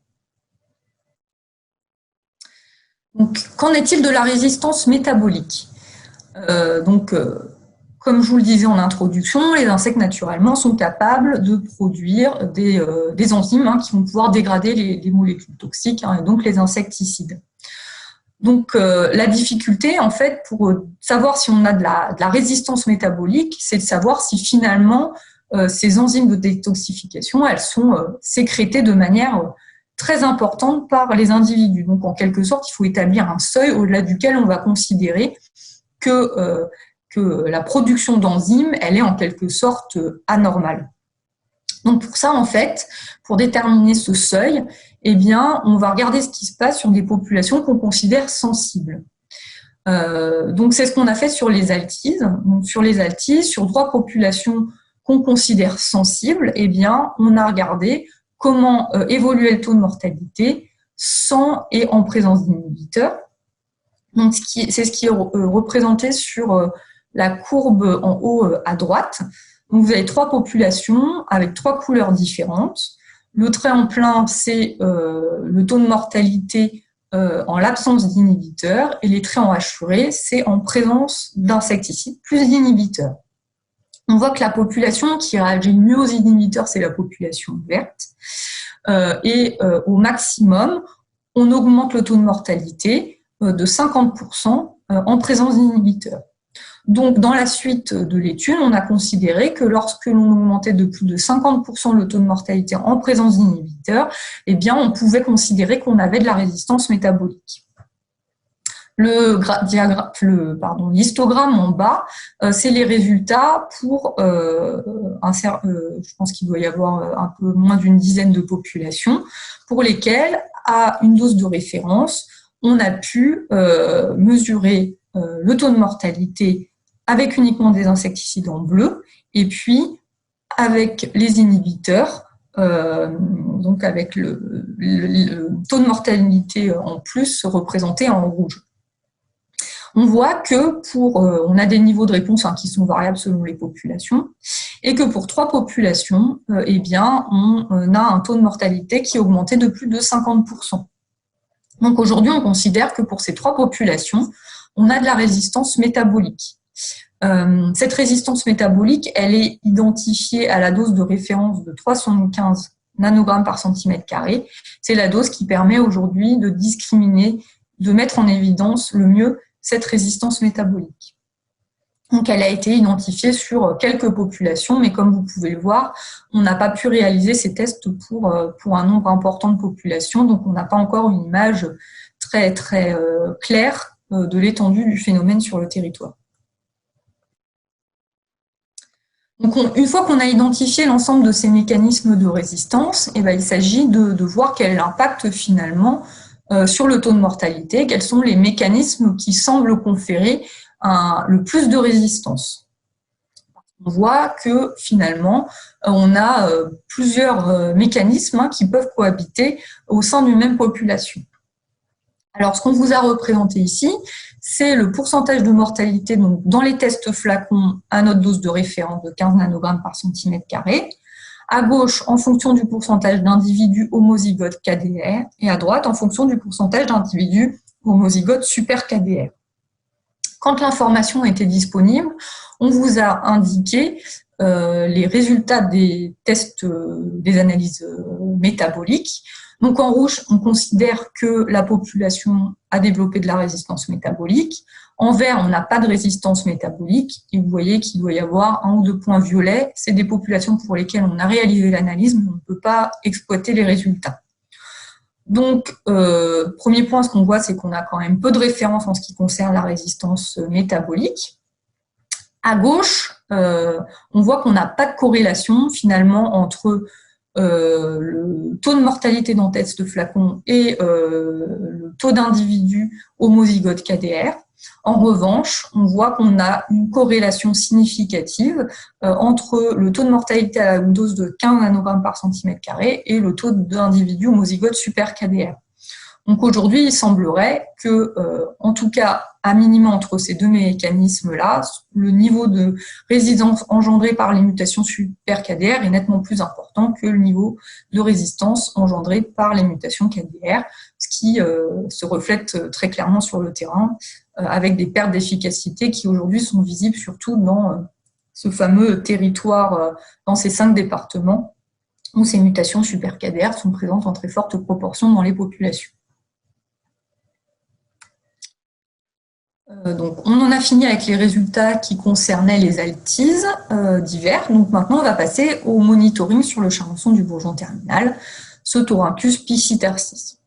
B: Donc, qu'en est-il de la résistance métabolique ? Comme je vous le disais en introduction, les insectes naturellement sont capables de produire des enzymes qui vont pouvoir dégrader les molécules toxiques, et donc les insecticides. Donc la difficulté en fait pour savoir si on a de la résistance métabolique, c'est de savoir si finalement ces enzymes de détoxification, elles sont sécrétées de manière très importante par les individus. Donc en quelque sorte, il faut établir un seuil au-delà duquel on va considérer que la production d'enzymes, elle est en quelque sorte anormale. Donc pour ça, en fait, pour déterminer ce seuil, on va regarder ce qui se passe sur des populations qu'on considère sensibles. Donc c'est ce qu'on a fait sur les altises. Donc sur les altises, sur 3 populations qu'on considère sensibles, on a regardé comment évoluait le taux de mortalité sans et en présence d'inhibiteurs. Donc c'est ce qui est représenté sur la courbe en haut à droite. Donc, vous avez 3 populations avec 3 couleurs différentes. Le trait en plein, c'est le taux de mortalité en l'absence d'inhibiteurs, et les traits en hachuré, c'est en présence d'insecticides plus d'inhibiteurs. On voit que la population qui réagit mieux aux inhibiteurs, c'est la population verte. Et au maximum, on augmente le taux de mortalité de 50% en présence d'inhibiteurs. Donc, dans la suite de l'étude, on a considéré que lorsque l'on augmentait de plus de 50% le taux de mortalité en présence d'inhibiteurs, eh bien, on pouvait considérer qu'on avait de la résistance métabolique. L'histogramme en bas, c'est les résultats pour, je pense qu'il doit y avoir un peu moins d'une dizaine de populations, pour lesquelles, à une dose de référence, on a pu mesurer le taux de mortalité avec uniquement des insecticides en bleu, et puis avec les inhibiteurs, donc avec le taux de mortalité en plus représenté en rouge. On voit que on a des niveaux de réponse qui sont variables selon les populations, et que pour 3 populations, eh bien, on a un taux de mortalité qui a augmenté de plus de 50%. Donc aujourd'hui, on considère que pour ces 3 populations, on a de la résistance métabolique. Cette résistance métabolique, elle est identifiée à la dose de référence de 315 nanogrammes par centimètre carré. C'est la dose qui permet aujourd'hui de discriminer, de mettre en évidence le mieux cette résistance métabolique. Donc, elle a été identifiée sur quelques populations, mais comme vous pouvez le voir, on n'a pas pu réaliser ces tests pour un nombre important de populations, donc on n'a pas encore une image très claire de l'étendue du phénomène sur le territoire. Donc, une fois qu'on a identifié l'ensemble de ces mécanismes de résistance, eh bien, il s'agit de voir quel est l'impact finalement sur le taux de mortalité, quels sont les mécanismes qui semblent conférer le plus de résistance. On voit que finalement, on a plusieurs mécanismes qui peuvent cohabiter au sein d'une même population. Alors, ce qu'on vous a représenté ici, c'est le pourcentage de mortalité donc, dans les tests flacons à notre dose de référence de 15 nanogrammes par centimètre carré. À gauche, en fonction du pourcentage d'individus homozygotes KDR, et à droite, en fonction du pourcentage d'individus homozygotes super KDR. Quand l'information était disponible, on vous a indiqué les résultats des tests, des analyses métaboliques. Donc en rouge, on considère que la population a développé de la résistance métabolique. En vert, on n'a pas de résistance métabolique. Et vous voyez qu'il doit y avoir 1 ou 2 points violets. C'est des populations pour lesquelles on a réalisé l'analyse, mais on ne peut pas exploiter les résultats. Donc, premier point, ce qu'on voit, c'est qu'on a quand même peu de références en ce qui concerne la résistance métabolique. À gauche, on voit qu'on n'a pas de corrélation finalement entre le taux de mortalité dans test de flacon et le taux d'individus homozygotes KDR. En revanche, on voit qu'on a une corrélation significative entre le taux de mortalité à la dose de 15 nanogrammes par centimètre carré et le taux d'individus homozygotes super KDR. Donc aujourd'hui, il semblerait que, en tout cas, à minima entre ces 2 mécanismes-là, le niveau de résistance engendré par les mutations super KDR est nettement plus important que le niveau de résistance engendré par les mutations KDR, ce qui se reflète très clairement sur le terrain, avec des pertes d'efficacité qui aujourd'hui sont visibles surtout dans ce fameux territoire, dans ces 5 départements où ces mutations super KDR sont présentes en très forte proportion dans les populations. Donc, on en a fini avec les résultats qui concernaient les altises divers. Donc maintenant, on va passer au monitoring sur le charançon du bourgeon terminal, Pseudorhynchus piscitarsis.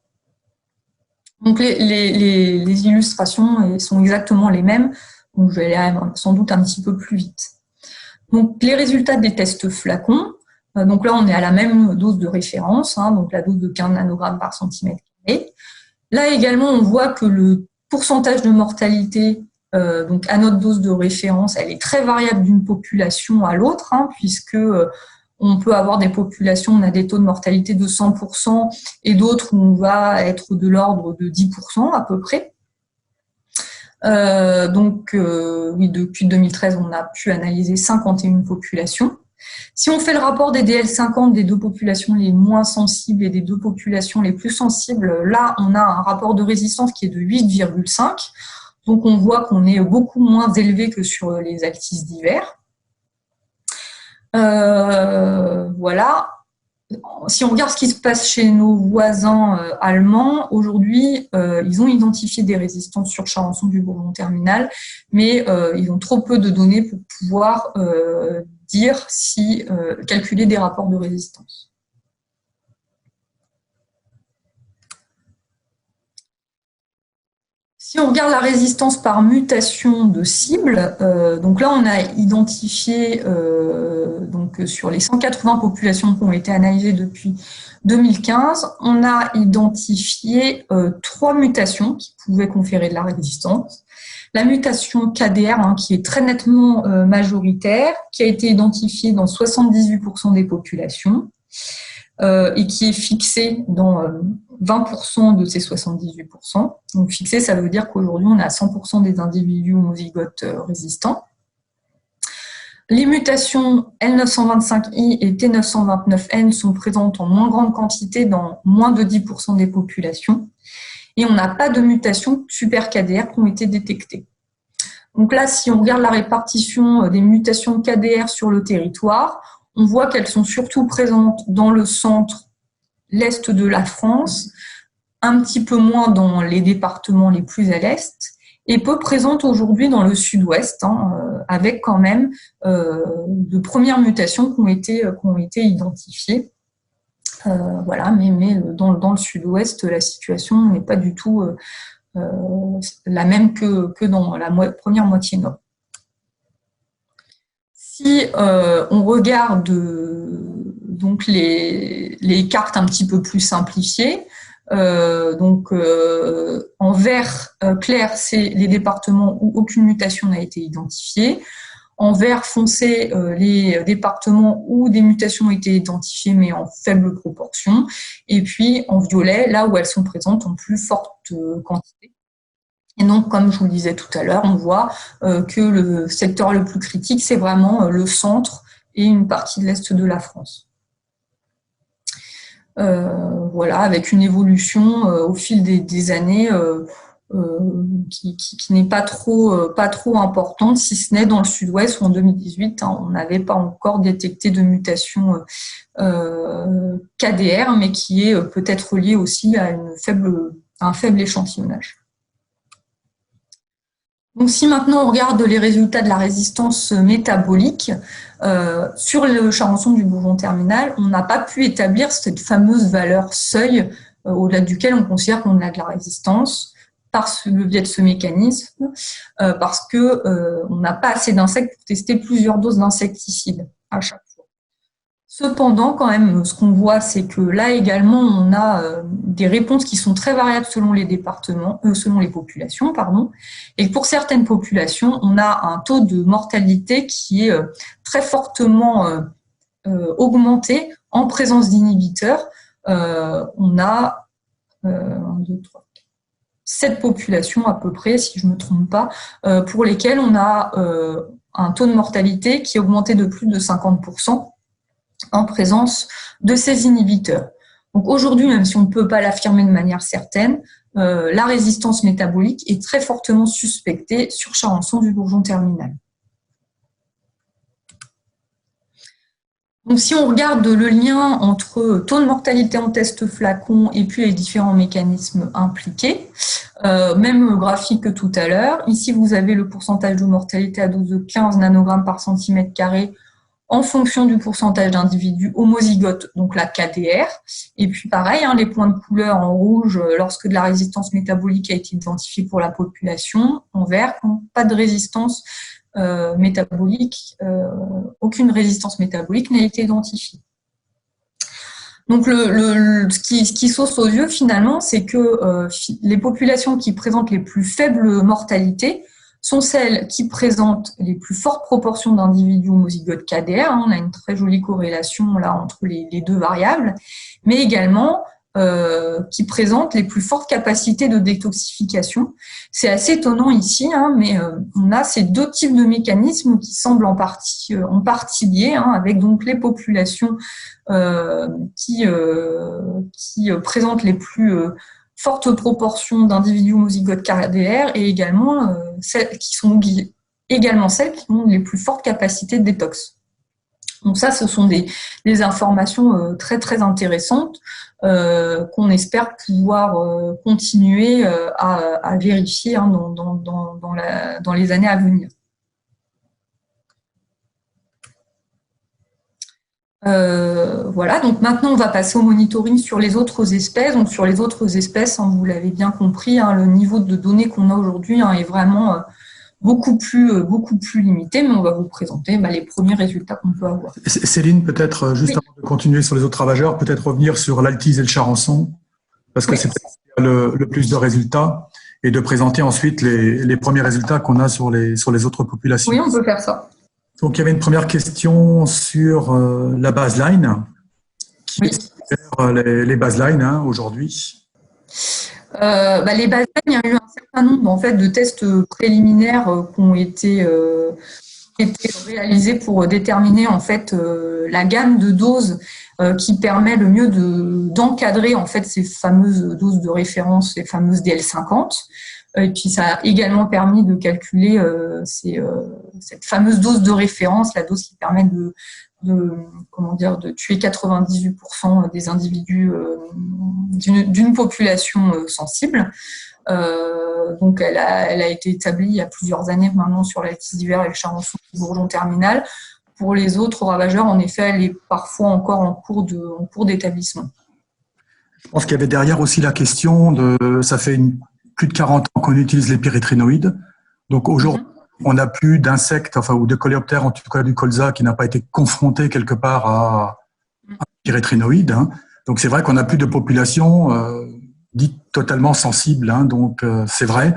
B: Donc les illustrations sont exactement les mêmes, donc je vais aller sans doute un petit peu plus vite. Donc les résultats des tests flacons, donc là on est à la même dose de référence, donc la dose de 15 nanogrammes par centimètre carré. Là également, on voit que le pourcentage de mortalité donc à notre dose de référence, elle est très variable d'une population à l'autre, puisque on peut avoir des populations, on a des taux de mortalité de 100% et d'autres où on va être de l'ordre de 10% à peu près. Oui, depuis 2013, on a pu analyser 51 populations. Si on fait le rapport des DL50 des deux populations les moins sensibles et des deux populations les plus sensibles, là, on a un rapport de résistance qui est de 8,5. Donc, on voit qu'on est beaucoup moins élevé que sur les altices d'hiver. Voilà. Si on regarde ce qui se passe chez nos voisins allemands, aujourd'hui, ils ont identifié des résistances sur Charançon-du-Bourgon terminal, mais ils ont trop peu de données pour pouvoir dire si calculer des rapports de résistance. Si on regarde la résistance par mutation de cible, donc là on a identifié donc sur les 180 populations qui ont été analysées depuis 2015, on a identifié 3 mutations qui pouvaient conférer de la résistance. La mutation KDR, qui est très nettement majoritaire, qui a été identifiée dans 78% des populations et qui est fixée dans 20% de ces 78%. Donc fixée, ça veut dire qu'aujourd'hui, on a 100% des individus homozygotes résistants. Les mutations L925I et T929N sont présentes en moins grande quantité dans moins de 10% des populations. Et on n'a pas de mutations super KDR qui ont été détectées. Donc là, si on regarde la répartition des mutations KDR sur le territoire, on voit qu'elles sont surtout présentes dans le centre, l'est de la France, un petit peu moins dans les départements les plus à l'est, et peu présentes aujourd'hui dans le sud-ouest, avec quand même de premières mutations qui ont été identifiées. Voilà, mais dans le sud-ouest, la situation n'est pas du tout la même que dans la première moitié nord. Si on regarde donc les cartes un petit peu plus simplifiées, en vert clair, c'est les départements où aucune mutation n'a été identifiée. En vert foncé, les départements où des mutations ont été identifiées, mais en faible proportion. Et puis en violet, là où elles sont présentes en plus forte quantité. Et donc, comme je vous le disais tout à l'heure, on voit que le secteur le plus critique, c'est vraiment le centre et une partie de l'est de la France. Voilà, avec une évolution au fil des années qui n'est pas trop importante, si ce n'est dans le sud-ouest où en 2018, on n'avait pas encore détecté de mutation KDR, mais qui est peut-être liée aussi à un faible échantillonnage. Donc, si maintenant on regarde les résultats de la résistance métabolique, sur le Charançon-du-Bourgon terminal, on n'a pas pu établir cette fameuse valeur seuil au-delà duquel on considère qu'on a de la résistance par le biais de ce mécanisme, parce qu'on n'a pas assez d'insectes pour tester plusieurs doses d'insecticides à chaque fois. Cependant, quand même, ce qu'on voit, c'est que là également, on a des réponses qui sont très variables selon les départements, selon les populations, pardon. Et pour certaines populations, on a un taux de mortalité qui est très fortement augmenté en présence d'inhibiteurs. On a 7 populations à peu près, si je ne me trompe pas, pour lesquelles on a un taux de mortalité qui est augmenté de plus de 50%. En présence de ces inhibiteurs. Donc aujourd'hui, même si on ne peut pas l'affirmer de manière certaine, la résistance métabolique est très fortement suspectée sur Charançon-du-Bourgon terminal. Donc si on regarde le lien entre taux de mortalité en test flacon et puis les différents mécanismes impliqués, même graphique que tout à l'heure, ici vous avez le pourcentage de mortalité à dose de 15 nanogrammes par centimètre carré en fonction du pourcentage d'individus homozygotes, donc la KDR. Et puis pareil, les points de couleur en rouge lorsque de la résistance métabolique a été identifiée pour la population, en vert, pas de résistance métabolique, aucune résistance métabolique n'a été identifiée. Donc ce qui saute aux yeux finalement, c'est que les populations qui présentent les plus faibles mortalités sont celles qui présentent les plus fortes proportions d'individus homozygotes KDR. On a une très jolie corrélation là entre les deux variables, mais également qui présentent les plus fortes capacités de détoxification. C'est assez étonnant ici, mais on a ces deux types de mécanismes qui semblent en partie liés, avec donc les populations qui présentent les plus fortes proportions d'individus homozygotes KDR et également celles qui ont les plus fortes capacités de détox. Donc ça, ce sont des informations très très intéressantes qu'on espère pouvoir continuer à vérifier dans les années à venir. Voilà, donc maintenant on va passer au monitoring sur les autres espèces. Donc sur les autres espèces, vous l'avez bien compris, le niveau de données qu'on a aujourd'hui est vraiment beaucoup plus limité, mais on va vous présenter les premiers résultats qu'on peut avoir.
C: Céline, peut-être, juste avant de continuer sur les autres ravageurs, peut-être revenir sur l'altise et le charançon, parce que c'est peut-être le plus de résultats, et de présenter ensuite les premiers résultats qu'on a sur les autres populations.
B: Oui, on peut faire ça.
C: Donc, il y avait une première question sur la baseline. Qui est les baselines aujourd'hui?
B: Les baselines, il y a eu un certain nombre de tests préliminaires qui ont été réalisés pour déterminer la gamme de doses qui permet le mieux d'encadrer ces fameuses doses de référence, les fameuses DL50. Et puis ça a également permis de calculer cette fameuse dose de référence, la dose qui permet de tuer 98% des individus d'une population sensible. Donc elle a été établie il y a plusieurs années maintenant sur l'altise d'hiver et le charançon du bourgeon terminal. Pour les autres ravageurs, en effet, elle est parfois encore en cours d'établissement.
C: Je pense qu'il y avait derrière aussi la question ça fait plus de 40 ans qu'on utilise les pyréthrinoïdes. Donc aujourd'hui, on n'a plus d'insectes, ou de coléoptères, en tout cas du colza, qui n'a pas été confronté quelque part à un pyréthrinoïde. Donc c'est vrai qu'on n'a plus de population dite totalement sensible. Donc c'est vrai.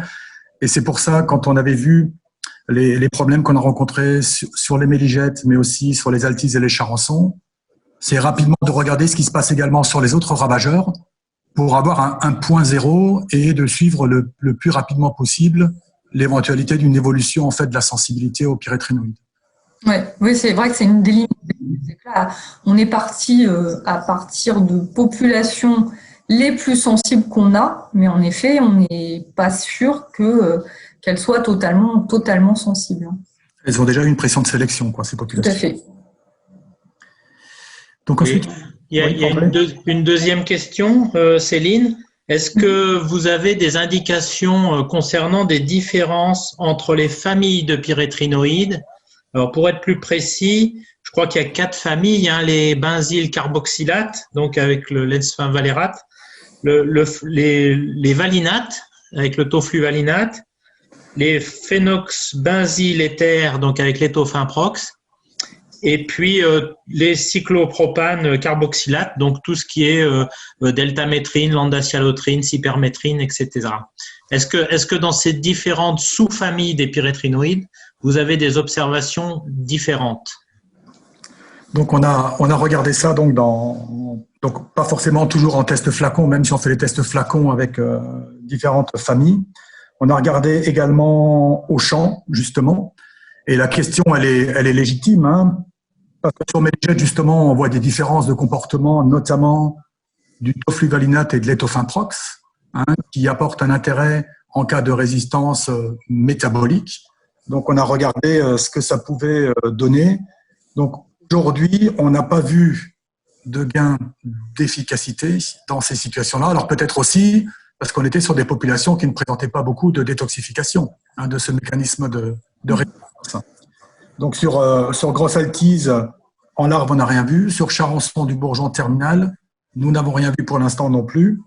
C: Et c'est pour ça, quand on avait vu les problèmes qu'on a rencontrés sur les méligètes, mais aussi sur les altises et les charançons, c'est rapidement de regarder ce qui se passe également sur les autres ravageurs pour avoir un point zéro et de suivre le plus rapidement possible l'éventualité d'une évolution de la sensibilité aux pyréthrinoïdes.
B: Oui, c'est vrai que c'est une des limites. On est parti à partir de populations les plus sensibles qu'on a, mais en effet, on n'est pas sûr qu'elles soient totalement sensibles.
C: Elles ont déjà une pression de sélection, ces populations.
B: Tout à fait.
C: Donc ensuite,
A: il y a une deuxième question, Céline. Est-ce que vous avez des indications concernant des différences entre les familles de pyréthrinoïdes? Alors, pour être plus précis, je crois qu'il y a 4 familles, les benzyl carboxylates, donc avec le lensfinvalérate, les valinates, avec le tofluvalinate, les phénoxbenzyl éthers, donc avec l'étofimprox, et puis les cyclopropanes carboxylates, donc tout ce qui est deltamétrine, landacialotrine, cypermétrine, etc. Est-ce que dans ces différentes sous-familles des pyréthrinoïdes, vous avez des observations différentes?
C: Donc on a regardé ça donc pas forcément toujours en test flacon, même si on fait les tests flacons avec différentes familles. On a regardé également au champ, justement, et la question elle est légitime, parce que sur méligètes, justement, on voit des différences de comportement, notamment du tofluvalinate et de l'étofimprox, qui apportent un intérêt en cas de résistance métabolique. Donc, on a regardé ce que ça pouvait donner. Donc, aujourd'hui, on n'a pas vu de gain d'efficacité dans ces situations-là. Alors, peut-être aussi parce qu'on était sur des populations qui ne présentaient pas beaucoup de détoxification de ce mécanisme de résistance. Donc, sur grosse altise, en larve, on n'a rien vu. Sur charançon du bourgeon terminal, nous n'avons rien vu pour l'instant non plus.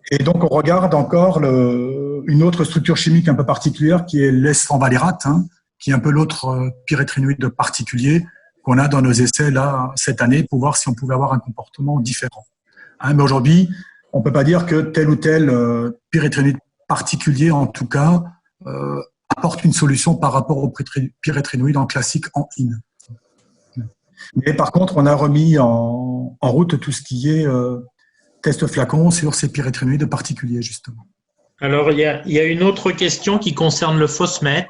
C: Et donc, on regarde encore une autre structure chimique un peu particulière qui est l'esfanvalérate, qui est un peu l'autre pyréthrinoïde particulier qu'on a dans nos essais là cette année pour voir si on pouvait avoir un comportement différent. Mais aujourd'hui, on ne peut pas dire que tel ou tel pyréthrinoïde particulier, en tout cas, apporte une solution par rapport aux pyréthrinoïdes en classique en IN. Mais par contre, on a remis en route tout ce qui est test flacon sur ces pyréthrinoïdes particuliers, justement.
A: Alors, il y a une autre question qui concerne le Fosmet.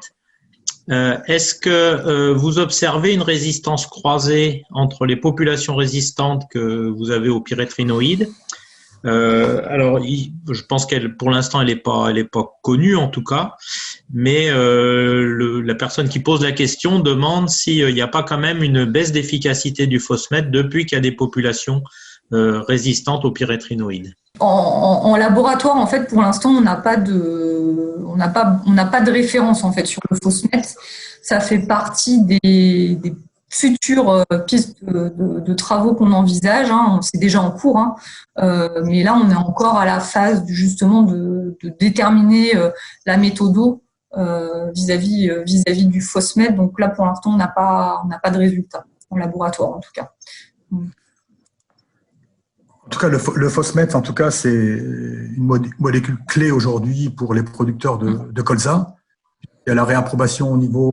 A: Est-ce que vous observez une résistance croisée entre les populations résistantes que vous avez aux pyréthrinoïdes? Alors, je pense pour l'instant, elle est pas connue en tout cas, mais la personne qui pose la question demande s'il n'y a pas quand même une baisse d'efficacité du Fosmet depuis qu'il y a des populations résistantes aux pyréthrinoïdes.
B: En laboratoire, en fait, pour l'instant, on n'a pas de référence en fait sur le Fosmet. Ça fait partie des futures pistes de travaux qu'on envisage. Hein. C'est déjà en cours, hein. Mais là, on est encore à la phase justement de déterminer la méthodo vis-à-vis du Fosmet. Donc là, pour l'instant, on n'a pas de résultat en laboratoire, en tout cas.
C: En tout cas, le Fosmet, en tout cas, c'est une molécule clé aujourd'hui pour les producteurs de colza. Il y a la réapprobation au niveau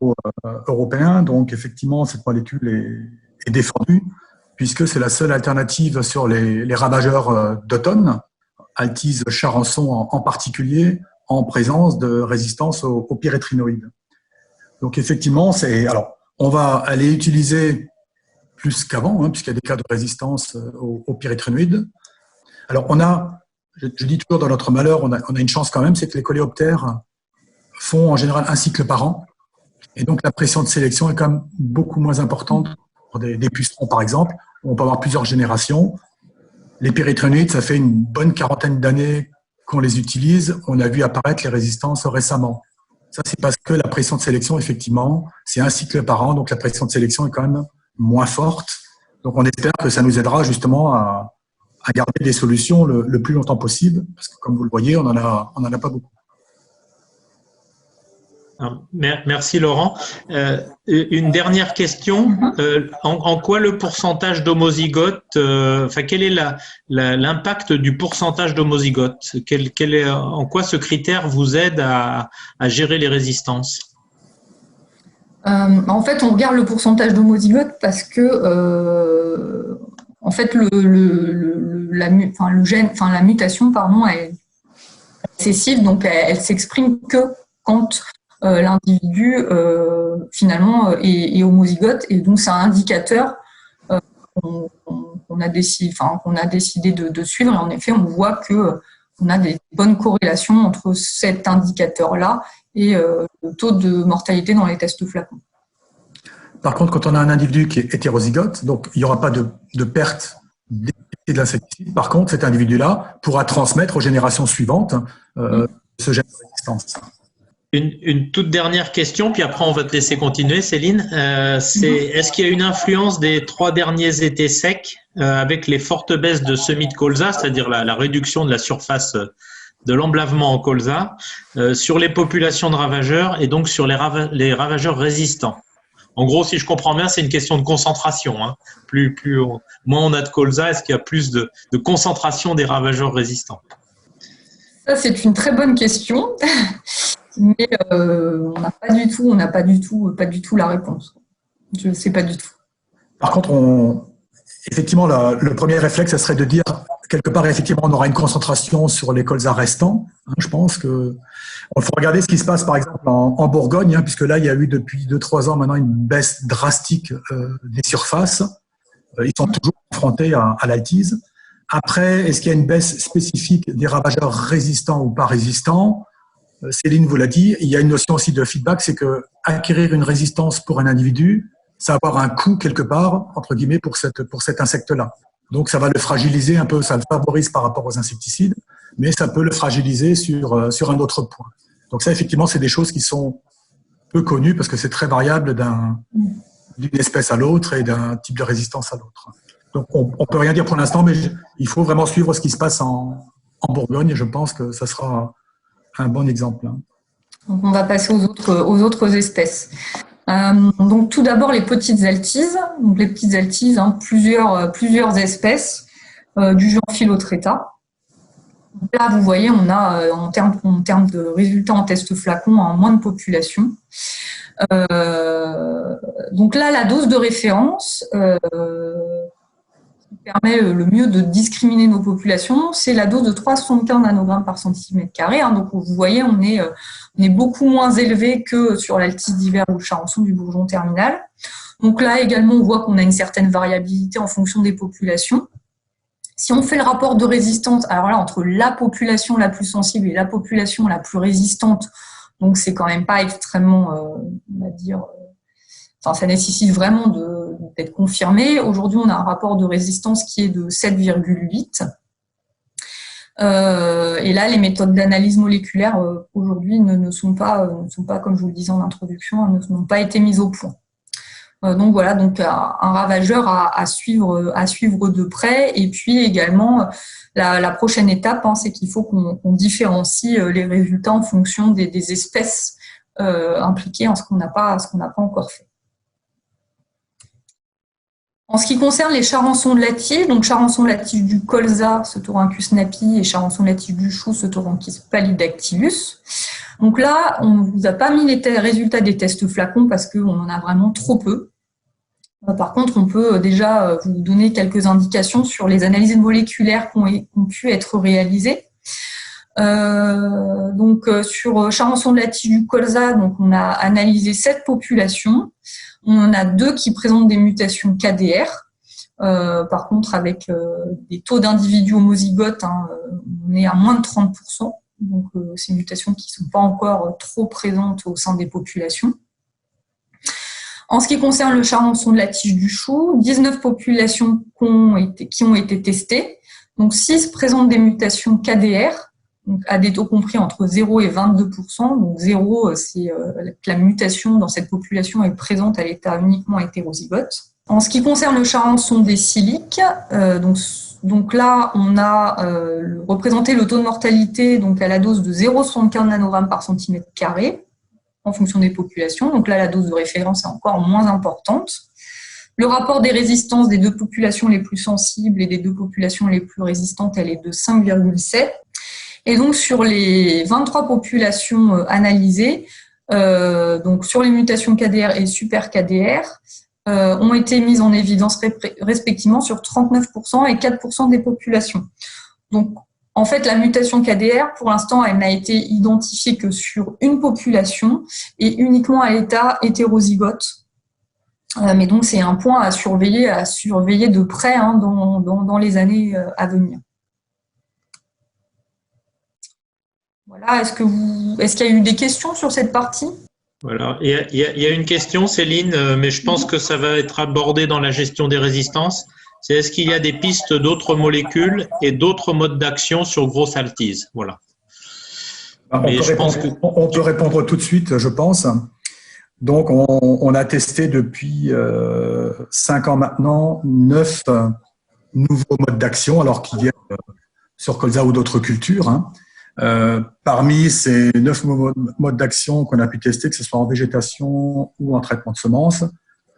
C: européen, donc effectivement, cette molécule est défendue puisque c'est la seule alternative sur les ravageurs d'automne, Altises, Charançon en particulier, en présence de résistance aux pyréthrinoïdes. Donc effectivement, alors on va aller utiliser plus qu'avant, hein, puisqu'il y a des cas de résistance aux pyréthrinoïdes. Alors, je dis toujours dans notre malheur, on a une chance quand même, c'est que les coléoptères font en général un cycle par an. Et donc, la pression de sélection est quand même beaucoup moins importante pour des pucerons, par exemple, où on peut avoir plusieurs générations. Les pyréthrinoïdes, ça fait une bonne quarantaine d'années qu'on les utilise. On a vu apparaître les résistances récemment. Ça, c'est parce que la pression de sélection, effectivement, c'est un cycle par an, donc la pression de sélection est quand même moins forte. Donc, on espère que ça nous aidera justement à garder des solutions le plus longtemps possible, parce que comme vous le voyez, on en a pas beaucoup.
A: Merci Laurent. Une dernière question. En quoi le pourcentage d'homozygotes, quel est l'impact du pourcentage d'homozygotes? En quoi ce critère vous aide à gérer les résistances?
B: En fait, on regarde le pourcentage d'homozygotes parce que en fait, la mutation, pardon, est excessive, donc elle s'exprime que quand l'individu finalement est homozygote, et donc c'est un indicateur qu'on a décidé de suivre. Et en effet, on voit que on a des bonnes corrélations entre cet indicateur-là et le taux de mortalité dans les tests flacons.
C: Par contre, quand on a un individu qui est hétérozygote, donc il n'y aura pas de perte de l'insecticide. Par contre, cet individu-là pourra transmettre aux générations suivantes ce gène de résistance.
A: Une toute dernière question, puis après on va te laisser continuer, Céline. Est-ce qu'il y a une influence des 3 derniers étés secs avec les fortes baisses de semis de colza, c'est-à-dire la réduction de la surface de l'emblavement en colza, sur les populations de ravageurs et donc sur les ravageurs résistants? En gros, si je comprends bien, c'est une question de concentration. Hein. Moins on a de colza, est-ce qu'il y a plus de concentration des ravageurs résistants?
B: Ça, c'est une très bonne question. Mais on n'a pas du tout la réponse. Je ne sais pas du tout.
C: Par contre, effectivement, le premier réflexe, ça serait de dire, quelque part, effectivement, on aura une concentration sur les colzas restants. Hein, je pense qu'il faut regarder ce qui se passe, par exemple, en Bourgogne, hein, puisque là, il y a eu depuis 2-3 ans maintenant une baisse drastique des surfaces. Ils sont toujours confrontés à l'altise. Après, est-ce qu'il y a une baisse spécifique des ravageurs résistants ou pas résistants? Céline vous l'a dit, il y a une notion aussi de feedback, c'est que acquérir une résistance pour un individu, ça va avoir un coût quelque part, entre guillemets, pour cet insecte-là. Donc, ça va le fragiliser un peu, ça le favorise par rapport aux insecticides, mais ça peut le fragiliser sur un autre point. Donc ça, effectivement, c'est des choses qui sont peu connues parce que c'est très variable d'une espèce à l'autre et d'un type de résistance à l'autre. Donc, on peut rien dire pour l'instant, mais il faut vraiment suivre ce qui se passe en Bourgogne et je pense que ça sera un bon exemple.
B: Donc, on va passer aux autres espèces. Donc, tout d'abord, les petites altises. Donc, les petites altises, hein, plusieurs espèces du genre Philotreta. Donc là, vous voyez, on a en termes de résultats en test flacon, en moins de population. Donc là, la dose de référence, permet le mieux de discriminer nos populations, c'est la dose de 3,75 nanogrammes par centimètre carré. Donc, vous voyez, on est beaucoup moins élevé que sur l'altis d'hiver ou le charançon du bourgeon terminal. Donc là, également, on voit qu'on a une certaine variabilité en fonction des populations. Si on fait le rapport de résistance, alors là, entre la population la plus sensible et la population la plus résistante, donc c'est quand même pas extrêmement, on va dire, ça nécessite vraiment d'être confirmé. Aujourd'hui, on a un rapport de résistance qui est de 7,8. Et là, les méthodes d'analyse moléculaire aujourd'hui ne sont pas, comme je vous le disais en introduction, n'ont pas été mises au point. Donc voilà, donc un ravageur à suivre de près. Et puis également, la prochaine étape, c'est qu'il faut qu'on différencie les résultats en fonction des espèces impliquées en ce qu'on n'a pas encore fait. En ce qui concerne les charançons de lative, donc charançon lative du colza, Cetorhynchus napi, et charançon lative du chou, Cetorhynchus pallidactylus. Donc là, on ne vous a pas mis les résultats des tests flacons parce qu'on en a vraiment trop peu. Par contre, on peut déjà vous donner quelques indications sur les analyses moléculaires qui ont pu être réalisées. Sur charançon de lative du colza, donc on a analysé 7 populations. On en a 2 qui présentent des mutations KDR. Par contre, avec des taux d'individus homozygotes, on est à moins de 30%. Donc, ces mutations qui ne sont pas encore trop présentes au sein des populations. En ce qui concerne le charançon de la tige du chou, 19 populations qui ont été testées. Donc, 6 présentent des mutations KDR, donc à des taux compris entre 0 et 22%. Donc, 0, c'est que la mutation dans cette population est présente à l'état uniquement hétérozygote. En ce qui concerne le charançon des siliques, donc là, on a représenté le taux de mortalité donc à la dose de 0,75 nanogrammes par centimètre carré en fonction des populations. Donc là, la dose de référence est encore moins importante. Le rapport des résistances des 2 populations les plus sensibles et des 2 populations les plus résistantes, elle est de 5,7. Et donc, sur les 23 populations analysées, donc sur les mutations KDR et super KDR, ont été mises en évidence respectivement sur 39% et 4% des populations. Donc, en fait, la mutation KDR, pour l'instant, elle n'a été identifiée que sur une population et uniquement à l'état hétérozygote. Mais donc, c'est un point à surveiller de près dans les années à venir. Voilà. Est-ce qu'il y a eu des questions sur cette partie ?
A: Voilà. Il y a une question, Céline, mais je pense que ça va être abordé dans la gestion des résistances. C'est est-ce qu'il y a des pistes d'autres molécules et d'autres modes d'action sur grosse altise? Voilà.
C: On peut répondre tout de suite, je pense. Donc, on a testé depuis 5 ans maintenant 9 nouveaux modes d'action, alors qu'ils viennent sur colza ou d'autres cultures. Parmi ces 9 modes d'action qu'on a pu tester, que ce soit en végétation ou en traitement de semences,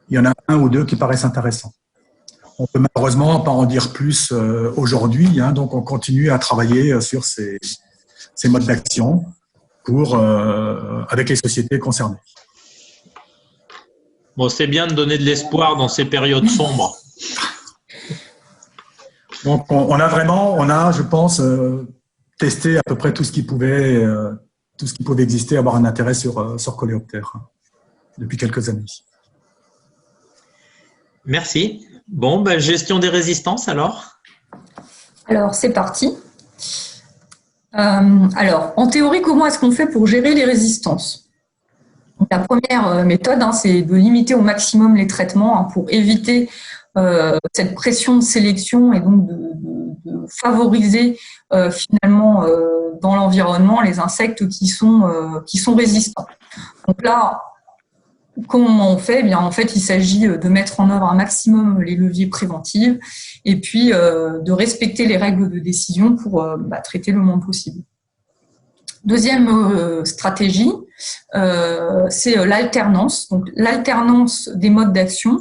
C: il y en a 1 ou 2 qui paraissent intéressants. On peut malheureusement pas en dire plus aujourd'hui, donc on continue à travailler sur ces modes d'action avec les sociétés concernées.
A: Bon, c'est bien de donner de l'espoir dans ces périodes sombres.
C: Donc je pense, testé à peu près tout ce qui pouvait exister, avoir un intérêt sur coléoptère depuis quelques années.
A: Merci. Bon, gestion des résistances alors.
B: Alors, c'est parti. Alors, en théorie, comment est-ce qu'on fait pour gérer les résistances? Donc, la première méthode, c'est de limiter au maximum les traitements pour éviter cette pression de sélection et donc de favoriser finalement dans l'environnement les insectes qui sont résistants. Donc là, comment on fait? Eh bien, en fait, il s'agit de mettre en œuvre un maximum les leviers préventifs et puis de respecter les règles de décision pour traiter le moins possible. Deuxième stratégie, c'est l'alternance. Donc, l'alternance des modes d'action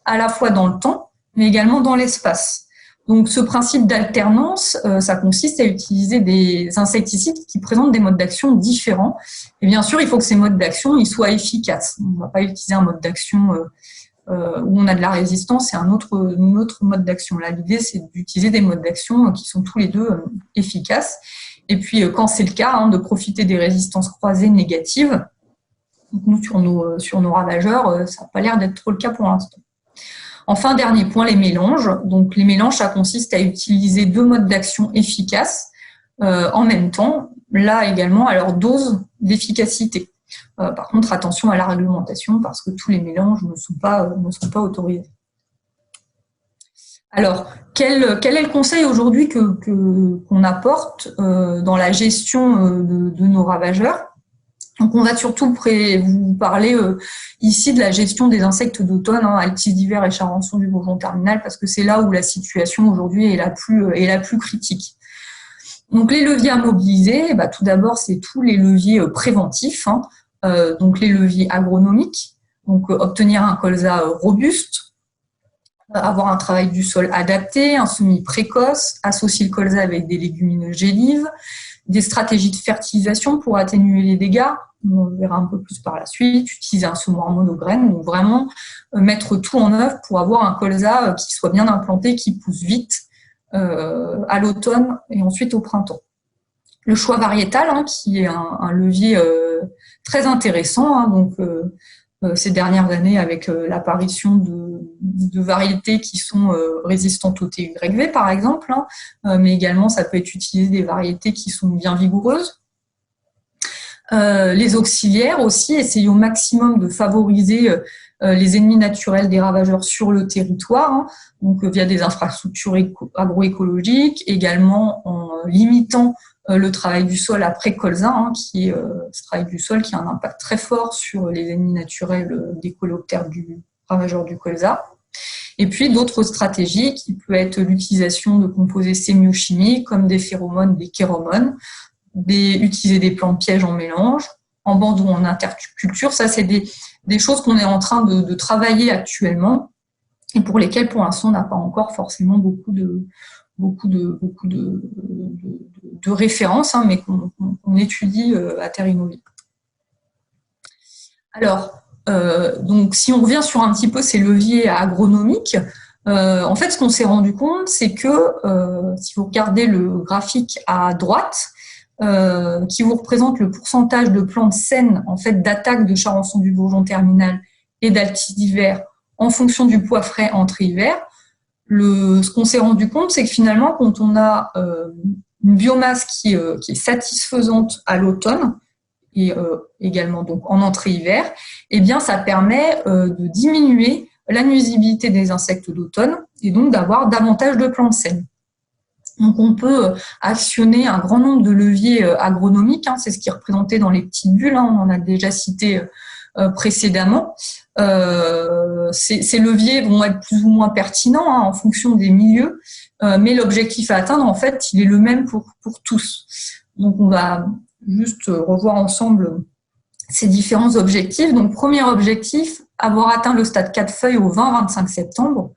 B: à la fois dans le temps, mais également dans l'espace. Donc, ce principe d'alternance, ça consiste à utiliser des insecticides qui présentent des modes d'action différents. Et bien sûr, il faut que ces modes d'action soient efficaces. On ne va pas utiliser un mode d'action où on a de la résistance, c'est un autre mode d'action. Là, l'idée, c'est d'utiliser des modes d'action qui sont tous les deux efficaces. Et puis, quand c'est le cas, de profiter des résistances croisées négatives. Donc, nous, sur nos ravageurs, ça n'a pas l'air d'être trop le cas pour l'instant. Enfin, dernier point, les mélanges. Donc, les mélanges, ça consiste à utiliser 2 modes d'action efficaces en même temps, là également à leur dose d'efficacité. Par contre, attention à la réglementation parce que tous les mélanges ne sont pas autorisés. Alors, quel est le conseil aujourd'hui qu'on apporte dans la gestion de nos ravageurs? Donc, on va surtout vous parler ici de la gestion des insectes d'automne, Altis d'hiver et charançon du bourgeon terminal, parce que c'est là où la situation aujourd'hui est la plus critique. Donc, les leviers à mobiliser, tout d'abord, c'est tous les leviers préventifs, donc les leviers agronomiques, donc obtenir un colza robuste, avoir un travail du sol adapté, un semis précoce, associer le colza avec des légumineuses gélives, des stratégies de fertilisation pour atténuer les dégâts, on verra un peu plus par la suite, utiliser un semoir monograine, donc vraiment mettre tout en œuvre pour avoir un colza qui soit bien implanté, qui pousse vite à l'automne et ensuite au printemps. Le choix variétal, qui est un levier très intéressant, donc ces dernières années avec l'apparition de variétés qui sont résistantes au TYV par exemple, mais également ça peut être utilisé des variétés qui sont bien vigoureuses. Les auxiliaires aussi, essayer au maximum de favoriser les ennemis naturels des ravageurs sur le territoire, donc via des infrastructures agroécologiques, également en limitant le travail du sol après colza, qui est ce travail du sol qui a un impact très fort sur les ennemis naturels des coléoptères du ravageur du colza. Et puis d'autres stratégies qui peuvent être l'utilisation de composés sémiochimiques comme des phéromones, des chéromones, utiliser des plantes pièges en mélange, en bande ou en interculture. Ça, c'est des choses qu'on est en train de travailler actuellement et pour lesquelles, pour l'instant, on n'a pas encore forcément beaucoup de références, mais qu'on étudie à Terre Innovée. Alors, donc, si on revient sur un petit peu ces leviers agronomiques, en fait, ce qu'on s'est rendu compte, c'est que si vous regardez le graphique à droite, qui vous représente le pourcentage de plantes saines en fait d'attaque de charançon du bourgeon terminal et d'altis d'hiver en fonction du poids frais entrée-hiver. Ce qu'on s'est rendu compte, c'est que finalement, quand on a une biomasse qui est satisfaisante à l'automne et également donc en entrée-hiver, eh bien, ça permet de diminuer la nuisibilité des insectes d'automne et donc d'avoir davantage de plantes saines. Donc, on peut actionner un grand nombre de leviers agronomiques, c'est ce qui est représenté dans les petites bulles, on en a déjà cité précédemment. Ces leviers vont être plus ou moins pertinents en fonction des milieux, mais l'objectif à atteindre, en fait, il est le même pour tous. Donc, on va juste revoir ensemble ces différents objectifs. Donc, premier objectif, avoir atteint le stade 4 feuilles au 20-25 septembre.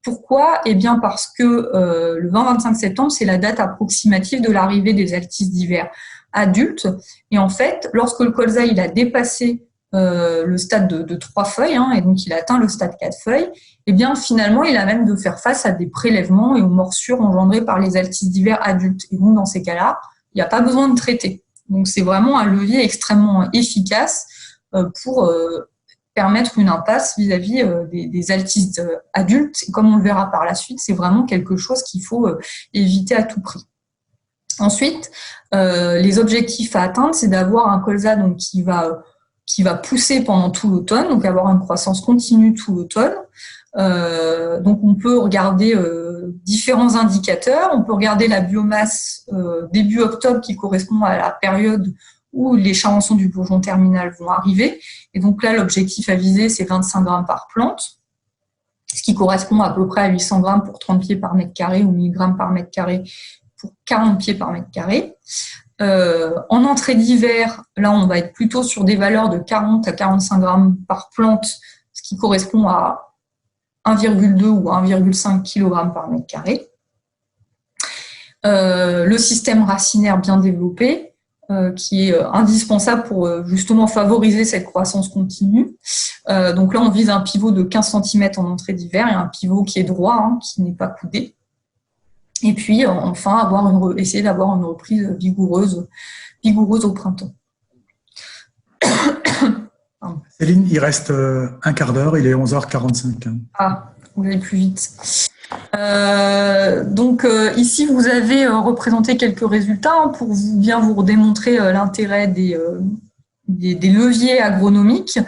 B: Pourquoi ? Eh bien parce que le 20-25 septembre, c'est la date approximative de l'arrivée des altis d'hiver adultes. Et en fait, lorsque le colza il a dépassé le stade de 3 feuilles, et donc il a atteint le stade 4 feuilles, eh bien finalement, il a même de faire face à des prélèvements et aux morsures engendrées par les altis d'hiver adultes. Et donc, dans ces cas-là, il n'y a pas besoin de traiter. Donc, c'est vraiment un levier extrêmement efficace pour permettre une impasse vis-à-vis des altis adultes. Et comme on le verra par la suite, c'est vraiment quelque chose qu'il faut éviter à tout prix. Ensuite, les objectifs à atteindre, c'est d'avoir un colza donc, qui va pousser pendant tout l'automne, donc avoir une croissance continue tout l'automne. Donc, on peut regarder différents indicateurs. On peut regarder la biomasse début octobre qui correspond à la période où les charançons du bourgeon terminal vont arriver. Et donc là, l'objectif à viser, c'est 25 grammes par plante, ce qui correspond à peu près à 800 grammes pour 30 pieds par mètre carré ou 1000 grammes par mètre carré pour 40 pieds par mètre carré. En entrée d'hiver, là, on va être plutôt sur des valeurs de 40 à 45 grammes par plante, ce qui correspond à 1,2 ou 1,5 kg par mètre carré. Le système racinaire bien développé, qui est indispensable pour justement favoriser cette croissance continue. Donc là, on vise un pivot de 15 cm en entrée d'hiver et un pivot qui est droit, hein, qui n'est pas coudé. Et puis, enfin, essayer d'avoir une reprise vigoureuse au printemps.
C: Céline, il reste un quart d'heure, il est 11h45.
B: Ah, vous allez plus vite. Donc ici, vous avez représenté quelques résultats hein, pour bien vous démontrer l'intérêt des leviers agronomiques.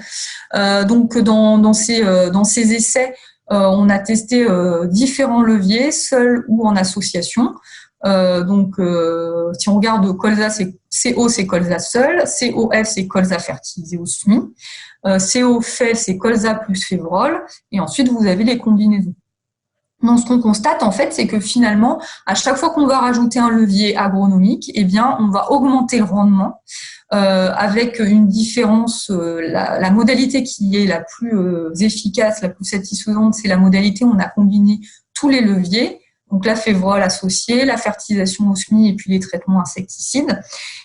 B: Donc dans ces essais, on a testé différents leviers, seuls ou en association. Donc si on regarde colza, CO, c'est colza seul, COF, c'est colza fertilisé au SMI, COF, c'est colza plus févrole, et ensuite vous avez les combinaisons. Donc, ce qu'on constate, en fait, c'est que finalement, à chaque fois qu'on va rajouter un levier agronomique, eh bien, on va augmenter le rendement avec une différence. La modalité qui est la plus efficace, la plus satisfaisante, c'est la modalité où on a combiné tous les leviers. Donc, la févrole associée, la fertilisation au SMI et puis les traitements insecticides.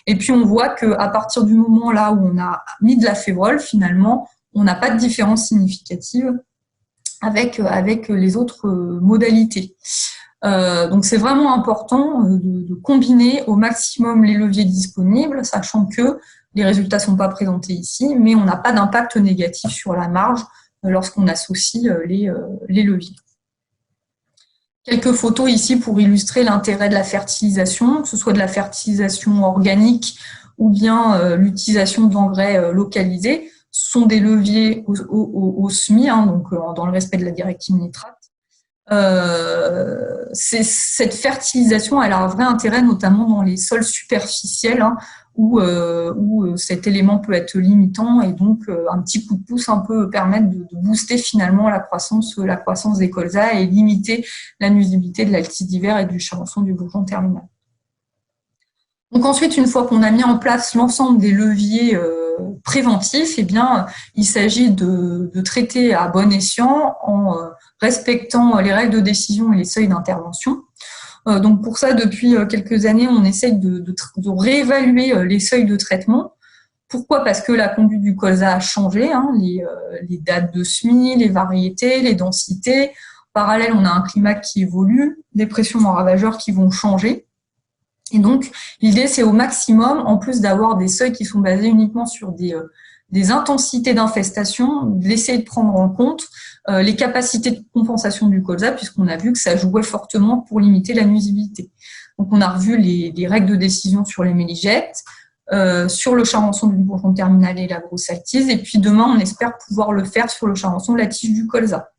B: Et puis, on voit qu'à partir du moment là où on a mis de la févrole, finalement, on n'a pas de différence significative avec les autres modalités. Donc, c'est vraiment important de combiner au maximum les leviers disponibles, sachant que les résultats ne sont pas présentés ici, mais on n'a pas d'impact négatif sur la marge lorsqu'on associe les leviers. Quelques photos ici pour illustrer l'intérêt de la fertilisation, que ce soit de la fertilisation organique ou bien l'utilisation d'engrais localisés. Ce sont des leviers au SMI, hein, donc dans le respect de la directive nitrate. Cette fertilisation, elle a un vrai intérêt, notamment dans les sols superficiels, hein, où cet élément peut être limitant et donc un petit coup de pouce peut permettre de booster finalement la croissance des colzas et limiter la nuisibilité de l'altisse d'hiver et du charançon du bourgeon terminal. Donc ensuite, une fois qu'on a mis en place l'ensemble des leviers préventifs, eh bien, il s'agit de traiter à bon escient en respectant les règles de décision et les seuils d'intervention. Donc pour ça, depuis quelques années, on essaye de réévaluer les seuils de traitement. Pourquoi ? Parce que la conduite du colza a changé, hein, les dates de semis, les variétés, les densités. En parallèle, on a un climat qui évolue, des pressions en ravageurs qui vont changer. Et donc, l'idée, c'est au maximum, en plus d'avoir des seuils qui sont basés uniquement sur des intensités d'infestation, d'essayer de prendre en compte les capacités de compensation du colza, puisqu'on a vu que ça jouait fortement pour limiter la nuisibilité. Donc, on a revu les règles de décision sur les méligètes, sur le charançon du bourgeon terminal et la grosse altise, et puis demain, on espère pouvoir le faire sur le charançon de la tige du colza.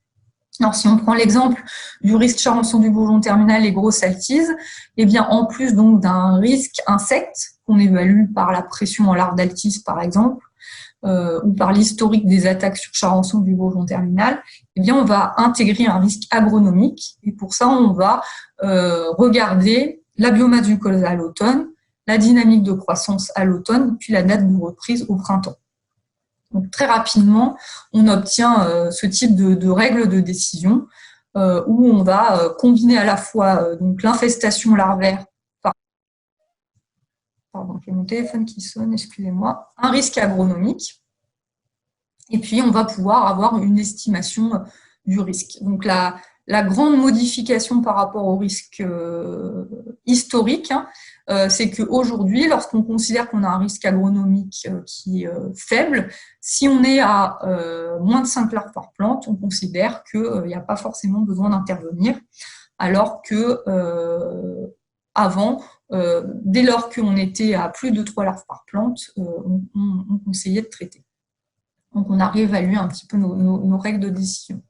B: Alors, si on prend l'exemple du risque charançon du bourgeon terminal et grosse altise, eh bien, en plus donc d'un risque insecte qu'on évalue par la pression en larve d'altise, par exemple, ou par l'historique des attaques sur charançon du bourgeon terminal, eh bien, on va intégrer un risque agronomique. Et pour ça, on va regarder la biomasse du colza à l'automne, la dynamique de croissance à l'automne, puis la date de reprise au printemps. Donc, très rapidement, on obtient ce type de règles de décision où on va combiner à la fois donc l'infestation larvaire, pardon, j'ai mon téléphone qui sonne, excusez-moi, un risque agronomique, et puis on va pouvoir avoir une estimation du risque. Donc, la grande modification par rapport au risque historique, hein, c'est qu'aujourd'hui, lorsqu'on considère qu'on a un risque agronomique qui est faible, si on est à moins de 5 larves par plante, on considère qu'il n'y a pas forcément besoin d'intervenir, alors que avant, dès lors qu'on était à plus de 3 larves par plante, on conseillait de traiter. Donc, on a réévalué un petit peu nos règles de décision.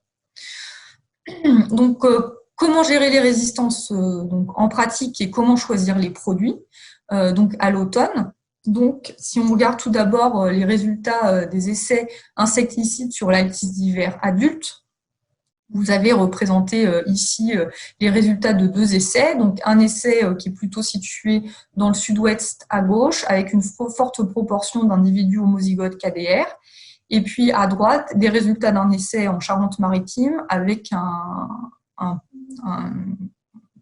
B: Donc, comment gérer les résistances donc, en pratique et comment choisir les produits donc à l'automne. Donc, si on regarde tout d'abord les résultats des essais insecticides sur l'altisse d'hiver adulte, vous avez représenté ici les résultats de 2 essais. Donc, un essai qui est plutôt situé dans le sud-ouest à gauche avec une forte proportion d'individus homozygotes KDR. Et puis, à droite, des résultats d'un essai en Charente-Maritime avec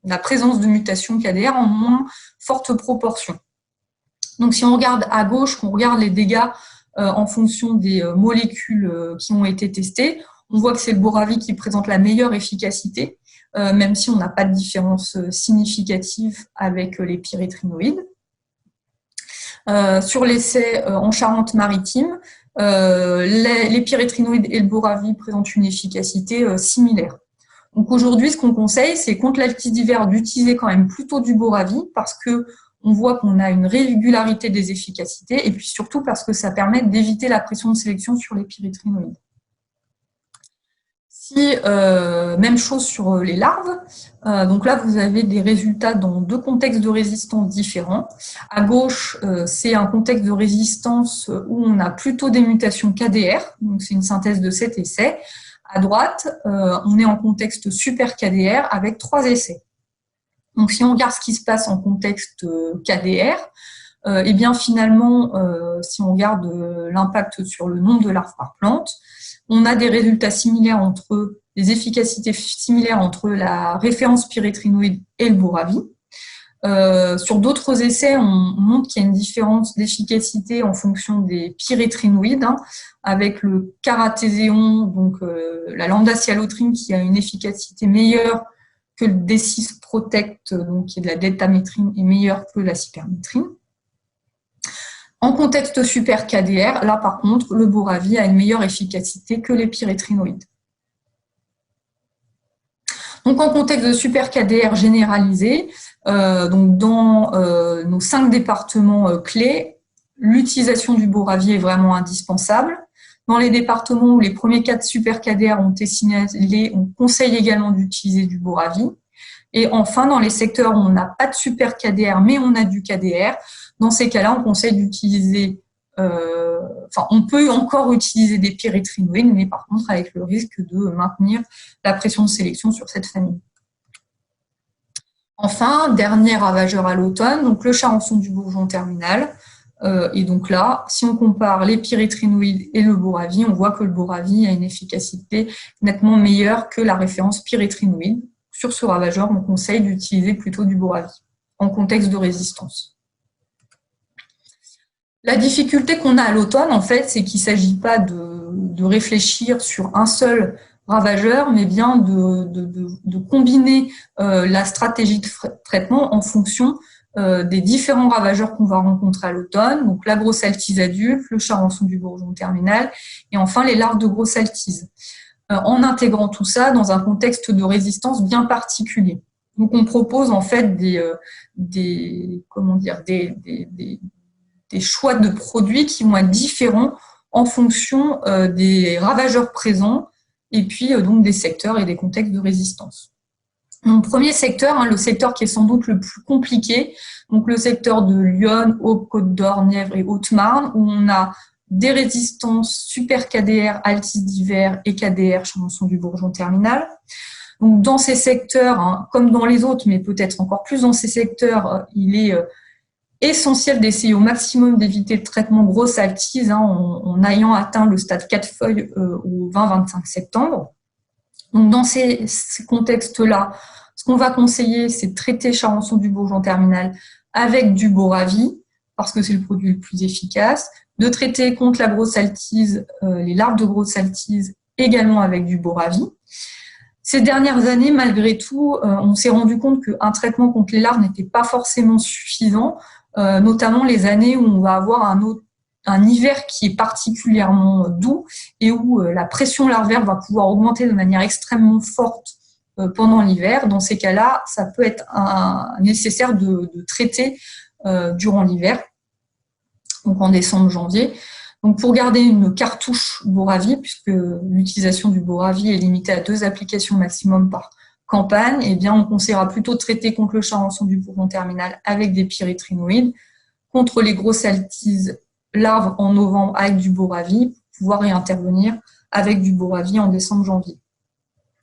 B: la présence de mutations KDR en moins forte proportion. Donc, si on regarde à gauche, qu'on regarde les dégâts en fonction des molécules qui ont été testées, on voit que c'est le boravie qui présente la meilleure efficacité, même si on n'a pas de différence significative avec les pyrétrinoïdes. Sur l'essai en Charente-Maritime, les pyrétrinoïdes et le boravie présentent une efficacité similaire. Donc aujourd'hui, ce qu'on conseille, c'est contre l'altise d'hiver d'utiliser quand même plutôt du boravie parce que on voit qu'on a une régularité des efficacités et puis surtout parce que ça permet d'éviter la pression de sélection sur les pyrétrinoïdes. Même chose sur les larves. Donc là, vous avez des résultats dans deux contextes de résistance différents. À gauche, c'est un contexte de résistance où on a plutôt des mutations KDR. Donc c'est une synthèse de 7 essais. À droite, on est en contexte super KDR avec 3 essais. Donc si on regarde ce qui se passe en contexte KDR, et bien finalement, si on regarde l'impact sur le nombre de larves par plante, on a des résultats similaires entre des efficacités similaires entre la référence pyrétrinoïde et le boravie. Sur d'autres essais, on montre qu'il y a une différence d'efficacité en fonction des pyrétrinoïdes, avec le caratéséon, donc la lambda-cialotrine qui a une efficacité meilleure que le D6 Protect, donc qui est de la deltamétrine, est meilleure que la cypermétrine. En contexte super KDR, là par contre, le boravie a une meilleure efficacité que les pyrétrinoïdes. Donc en contexte de super KDR généralisé, donc dans nos 5 départements clés, l'utilisation du boravie est vraiment indispensable. Dans les départements où les premiers cas de super KDR ont été signalés, on conseille également d'utiliser du boravie. Et enfin, dans les secteurs où on n'a pas de super KDR, mais on a du KDR, dans ces cas-là, on conseille d'utiliser, on peut encore utiliser des pyrétrinoïdes, mais par contre avec le risque de maintenir la pression de sélection sur cette famille. Enfin, dernier ravageur à l'automne, donc le charançon du bourgeon terminal. Et donc là, si on compare les pyrétrinoïdes et le boravie, on voit que le boravie a une efficacité nettement meilleure que la référence pyrétrinoïde. Sur ce ravageur, on conseille d'utiliser plutôt du boravie en contexte de résistance. La difficulté qu'on a à l'automne, en fait, c'est qu'il ne s'agit pas de réfléchir sur un seul ravageur, mais bien de combiner la stratégie de traitement en fonction des différents ravageurs qu'on va rencontrer à l'automne, donc la grosse altise adulte, le charançon du bourgeon terminal, et enfin les larves de grosse altise, en intégrant tout ça dans un contexte de résistance bien particulier. Donc on propose en fait des choix de produits qui vont être différents en fonction des ravageurs présents et puis donc des secteurs et des contextes de résistance. Mon premier secteur, le secteur qui est sans doute le plus compliqué, donc le secteur de Lyon, Aube, Côte d'Or, Nièvre et Haute-Marne, où on a des résistances super KDR, altise d'hiver et KDR, charançon du bourgeon terminal. Donc dans ces secteurs, comme dans les autres, mais peut-être encore plus dans ces secteurs, il est essentiel d'essayer au maximum d'éviter le traitement grosse altise en ayant atteint le stade 4 feuilles au 20-25 septembre. Donc dans ces contextes-là, ce qu'on va conseiller, c'est de traiter charançon du bourgeon terminal avec du boravie, parce que c'est le produit le plus efficace, de traiter contre la grosse altise, les larves de grosse altise, également avec du boravie. Ces dernières années, malgré tout, on s'est rendu compte qu'un traitement contre les larves n'était pas forcément suffisant, notamment les années où on va avoir un hiver qui est particulièrement doux et où la pression larvaire va pouvoir augmenter de manière extrêmement forte pendant l'hiver. Dans ces cas-là, ça peut être nécessaire de traiter durant l'hiver, donc en décembre-janvier. Donc pour garder une cartouche boravie, puisque l'utilisation du boravie est limitée à 2 applications maximum par campagne, eh bien on conseillera plutôt de traiter contre le charançon du bourgeon terminal avec des pyrétrinoïdes, contre les grosses altises larves en novembre avec du boravie, pour pouvoir réintervenir avec du boravie en décembre-janvier.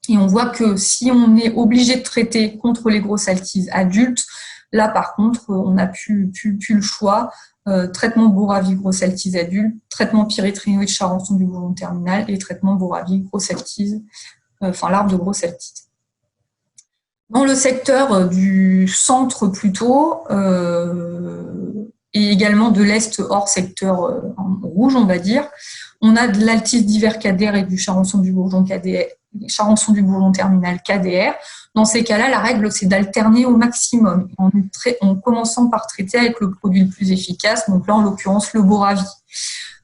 B: Et on voit que si on est obligé de traiter contre les grosses altises adultes, là par contre, on n'a plus le choix. Traitement boravie grosse altise adulte, traitement pyrétrinoïde charançon du bourgeon terminal et traitement boravie grosse altise, larve de grosse altise. Dans le secteur du centre plutôt, et également de l'Est hors secteur rouge, on va dire. On a de l'altise d'hiver KDR et du Charançon du Bourgeon KDR, Charançon du Bourgeon terminal KDR. Dans ces cas-là, la règle, c'est d'alterner au maximum, en commençant par traiter avec le produit le plus efficace, donc là, en l'occurrence, le Boravie.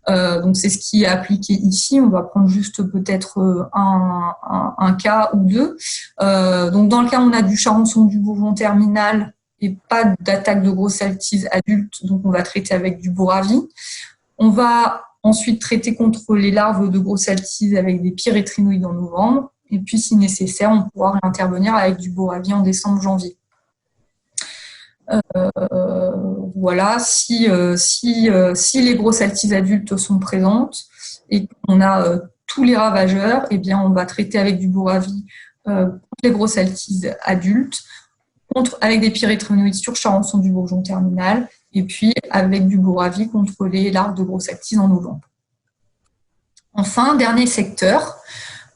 B: Donc, c'est ce qui est appliqué ici. On va prendre juste peut-être un cas ou deux. Donc, dans le cas où on a du Charançon du Bourgeon terminal et pas d'attaque de grosse altise adulte, donc on va traiter avec du Boravie. On va ensuite traiter contre les larves de grosse altise avec des pyrétrinoïdes en novembre. Et puis, si nécessaire, on pourra réintervenir avec du Boravie en décembre-janvier. Voilà, si les grosses altises adultes sont présentes et qu'on a tous les ravageurs, eh bien, on va traiter avec du Boravie contre les grosses altises adultes, avec des pyrétrinoïdes sur Charançon du Bourgeon terminal, et puis avec du Boravie contre les larves de grosses altises en novembre. Enfin, dernier secteur.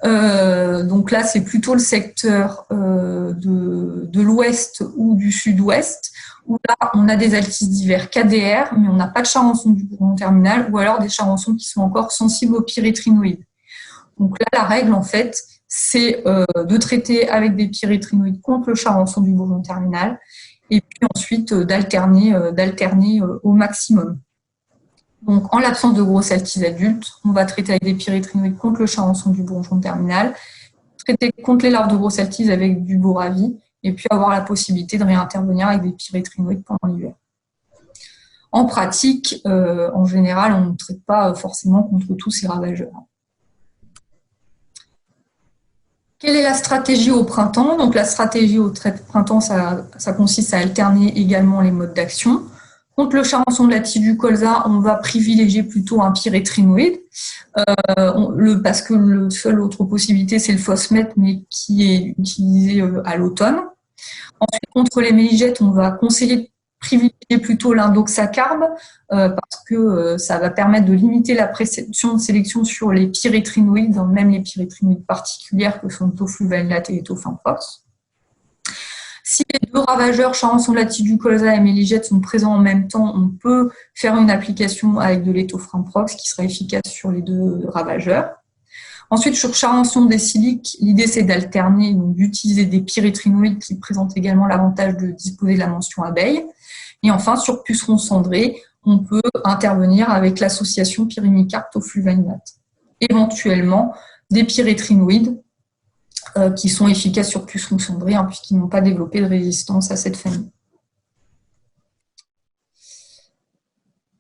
B: Donc là, c'est plutôt le secteur de l'ouest ou du sud-ouest, où là, on a des altises d'hiver KDR, mais on n'a pas de Charançon du Bourgeon terminal, ou alors des Charançons qui sont encore sensibles aux pyrétrinoïdes. Donc là, la règle, en fait, c'est de traiter avec des pyrétrinoïdes contre le Charançon du Bourgeon terminal, et puis ensuite d'alterner au maximum. Donc, en l'absence de grosses altises adultes, on va traiter avec des pyrétrinoïdes contre le Charançon du Bourgeon terminal, traiter contre les larves de grosses altises avec du Boravie, et puis avoir la possibilité de réintervenir avec des pyrétrinoïdes pendant l'hiver. En pratique, en général, on ne traite pas forcément contre tous ces ravageurs. Quelle est la stratégie au printemps? Donc, la stratégie au printemps, ça consiste à alterner également les modes d'action. Contre le Charançon de la tige du colza, on va privilégier plutôt un pyrétrinoïde, parce que la seule autre possibilité, c'est le phosmet, mais qui est utilisé à l'automne. Ensuite, contre les méligettes, on va conseiller de privilégier plutôt l'indoxacarbe, parce que ça va permettre de limiter la pression de sélection sur les pyrétrinoïdes, même les pyrétrinoïdes particulières que sont le tofluvalinate et les tofimprox. Si les deux ravageurs, Charançon de la tige du colza et méligette, sont présents en même temps, on peut faire une application avec de l'étofimprox qui sera efficace sur les deux ravageurs. Ensuite, sur Charançon des siliques, l'idée c'est d'alterner, donc d'utiliser des pyrétrinoïdes qui présentent également l'avantage de disposer de la mention abeille. Et enfin, sur puceron cendré, on peut intervenir avec l'association pyrimicarpe tofluvalinate. Éventuellement, des pyrétrinoïdes qui sont efficaces sur puceron cendré, puisqu'ils n'ont pas développé de résistance à cette famille.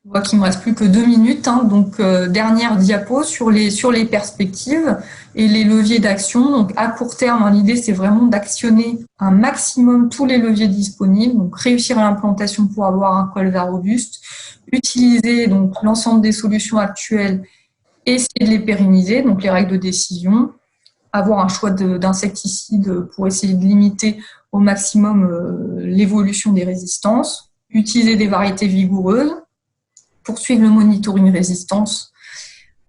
B: Je vois qu'il ne me reste plus que 2 minutes, donc dernière diapo sur les perspectives et les leviers d'action. Donc à court terme, l'idée c'est vraiment d'actionner un maximum tous les leviers disponibles, donc réussir l'implantation pour avoir un colza robuste, utiliser donc l'ensemble des solutions actuelles et essayer de les pérenniser, donc les règles de décision, avoir un choix d'insecticides pour essayer de limiter au maximum l'évolution des résistances, utiliser des variétés vigoureuses, poursuivre le monitoring résistance.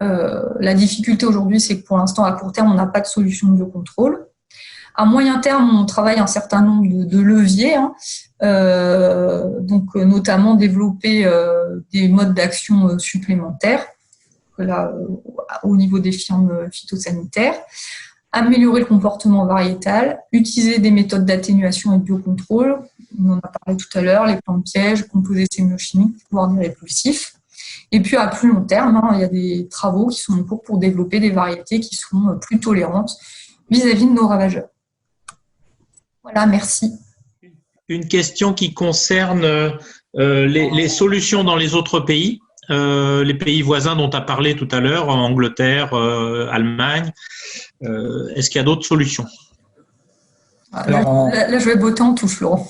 B: La difficulté aujourd'hui, c'est que pour l'instant, à court terme, on n'a pas de solution de biocontrôle. À moyen terme, on travaille un certain nombre de leviers, donc notamment développer des modes d'action supplémentaires, là, au niveau des firmes phytosanitaires, améliorer le comportement variétal, utiliser des méthodes d'atténuation et de biocontrôle, on en a parlé tout à l'heure, les plantes pièges, composés sémiochimiques, voire des répulsifs. Et puis à plus long terme, il y a des travaux qui sont en cours pour développer des variétés qui sont plus tolérantes vis-à-vis de nos ravageurs. Voilà, merci.
A: Une question qui concerne les solutions dans les autres pays. Les pays voisins dont tu as parlé tout à l'heure, Angleterre, Allemagne, est-ce qu'il y a d'autres solutions?
B: Là, je vais botter en touche, Laurent.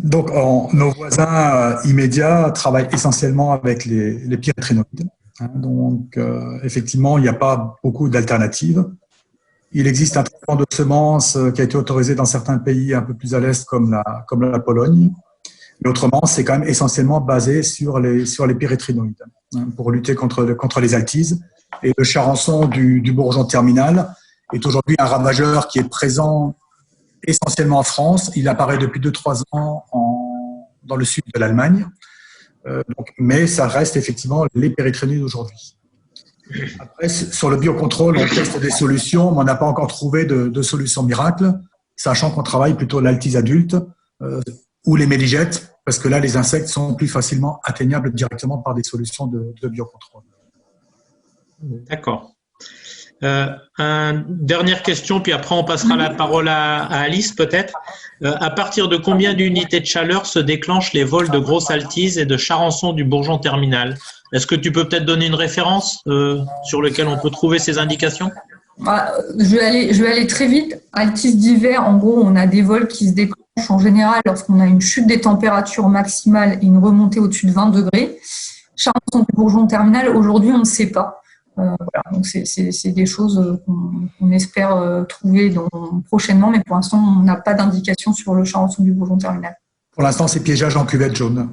C: Donc, nos voisins immédiats travaillent essentiellement avec les pyrétrinoïdes. Donc, effectivement, il n'y a pas beaucoup d'alternatives. Il existe un traitement de semences qui a été autorisé dans certains pays un peu plus à l'est, comme la Pologne. Mais autrement, c'est quand même essentiellement basé sur les pyrétrinoïdes pour lutter contre les altises. Et le Charançon du Bourgeon terminal est aujourd'hui un ravageur qui est présent essentiellement en France. Il apparaît depuis 2-3 ans dans le sud de l'Allemagne. Mais ça reste effectivement les péritrénies d'aujourd'hui. Après, sur le biocontrôle, on teste des solutions, mais on n'a pas encore trouvé de solution miracle, sachant qu'on travaille plutôt l'altise adulte ou les méligètes, parce que là, les insectes sont plus facilement atteignables directement par des solutions de biocontrôle.
A: D'accord. Dernière question, puis après on passera la parole à Alice peut-être. À partir de combien d'unités de chaleur se déclenchent les vols de grosses altises et de charançon du bourgeon terminal? Est-ce que tu peux peut-être donner une référence sur laquelle on peut trouver ces indications?
B: Je vais aller très vite. Altise d'hiver, en gros, on a des vols qui se déclenchent en général lorsqu'on a une chute des températures maximales et une remontée au-dessus de 20 degrés. Charançon du bourgeon terminal, aujourd'hui, on ne sait pas. Voilà, donc c'est des choses qu'on espère trouver prochainement, mais pour l'instant, on n'a pas d'indication sur le charançon du bourgeon terminal.
C: Pour l'instant, c'est piégeage en cuvette jaune.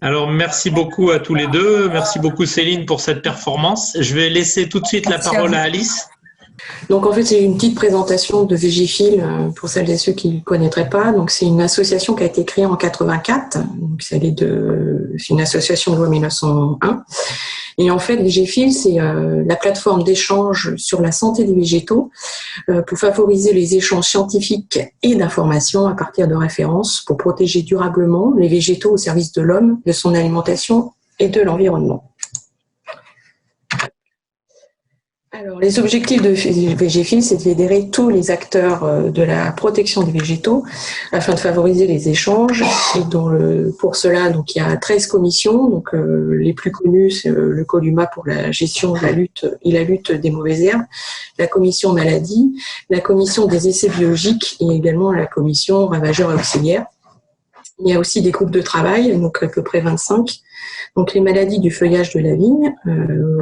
A: Alors, merci beaucoup à tous les deux. Merci beaucoup Céline pour cette performance. Je vais laisser tout de suite la parole à Alice.
D: Donc en fait, c'est une petite présentation de Végéfil pour celles et ceux qui ne connaîtraient pas. Donc c'est une association qui a été créée en 84. Donc c'est une association de loi 1901. Et en fait, Végéfil, c'est la plateforme d'échange sur la santé des végétaux pour favoriser les échanges scientifiques et d'informations à partir de références pour protéger durablement les végétaux au service de l'homme, de son alimentation et de l'environnement. Alors, les objectifs de Végéfil, c'est de fédérer tous les acteurs de la protection des végétaux afin de favoriser les échanges. Et pour cela, donc, il y a 13 commissions. Donc, les plus connues, c'est le COLUMA pour la gestion de la lutte des mauvaises herbes, la commission maladie, la commission des essais biologiques et également la commission ravageurs et auxiliaires. Il y a aussi des groupes de travail, donc à peu près 25. Donc les maladies du feuillage de la vigne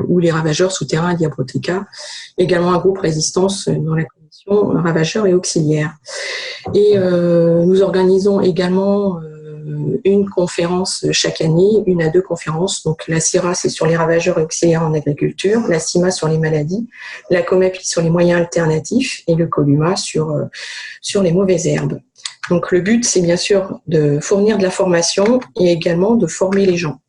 D: ou les ravageurs souterrains et diabrotica. Également un groupe résistance dans la commission ravageurs et auxiliaires. Et nous organisons également une conférence chaque année, 1 à 2 conférences. Donc la CIRA, c'est sur les ravageurs et auxiliaires en agriculture, la CIMA sur les maladies, la COMAPI sur les moyens alternatifs et le COLUMA sur les mauvaises herbes. Donc le but, c'est bien sûr de fournir de la formation et également de former les gens.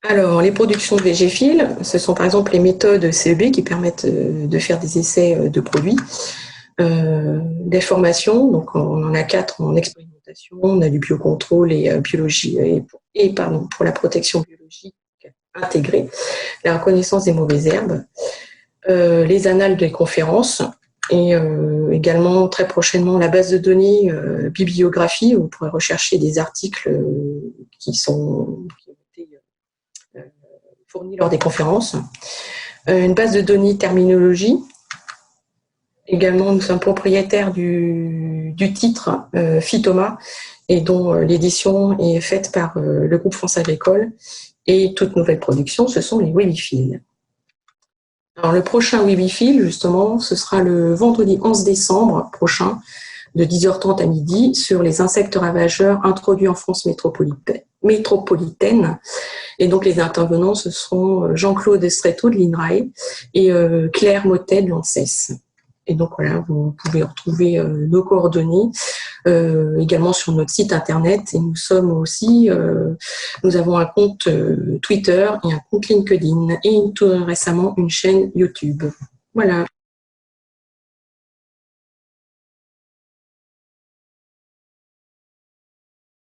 D: Alors, les productions de Végéfil, ce sont par exemple les méthodes CEB qui permettent de faire des essais de produits. Des formations, donc on en a 4 en expérimentation, on a du biocontrôle et biologie pour la protection biologique intégrée, la reconnaissance des mauvaises herbes, les annales des conférences, et également très prochainement la base de données bibliographie où vous pourrez rechercher des articles qui ont été fournis lors des conférences. Une base de données terminologie. Également, nous sommes propriétaires du titre Phytoma et dont l'édition est faite par le groupe France Agricole. Et toute nouvelle production, ce sont les Webifil. Alors, le prochain Webifil, justement, ce sera le vendredi 11 décembre prochain, de 10h30 à midi, sur les insectes ravageurs introduits en France métropolitaine. Et donc, les intervenants, ce seront Jean-Claude Stretto de l'INRAE et Claire Mottet de l'ANSES. Et donc, voilà, vous pouvez retrouver nos coordonnées également sur notre site internet. Et nous sommes aussi, nous avons un compte Twitter et un compte LinkedIn et tout récemment une chaîne YouTube. Voilà.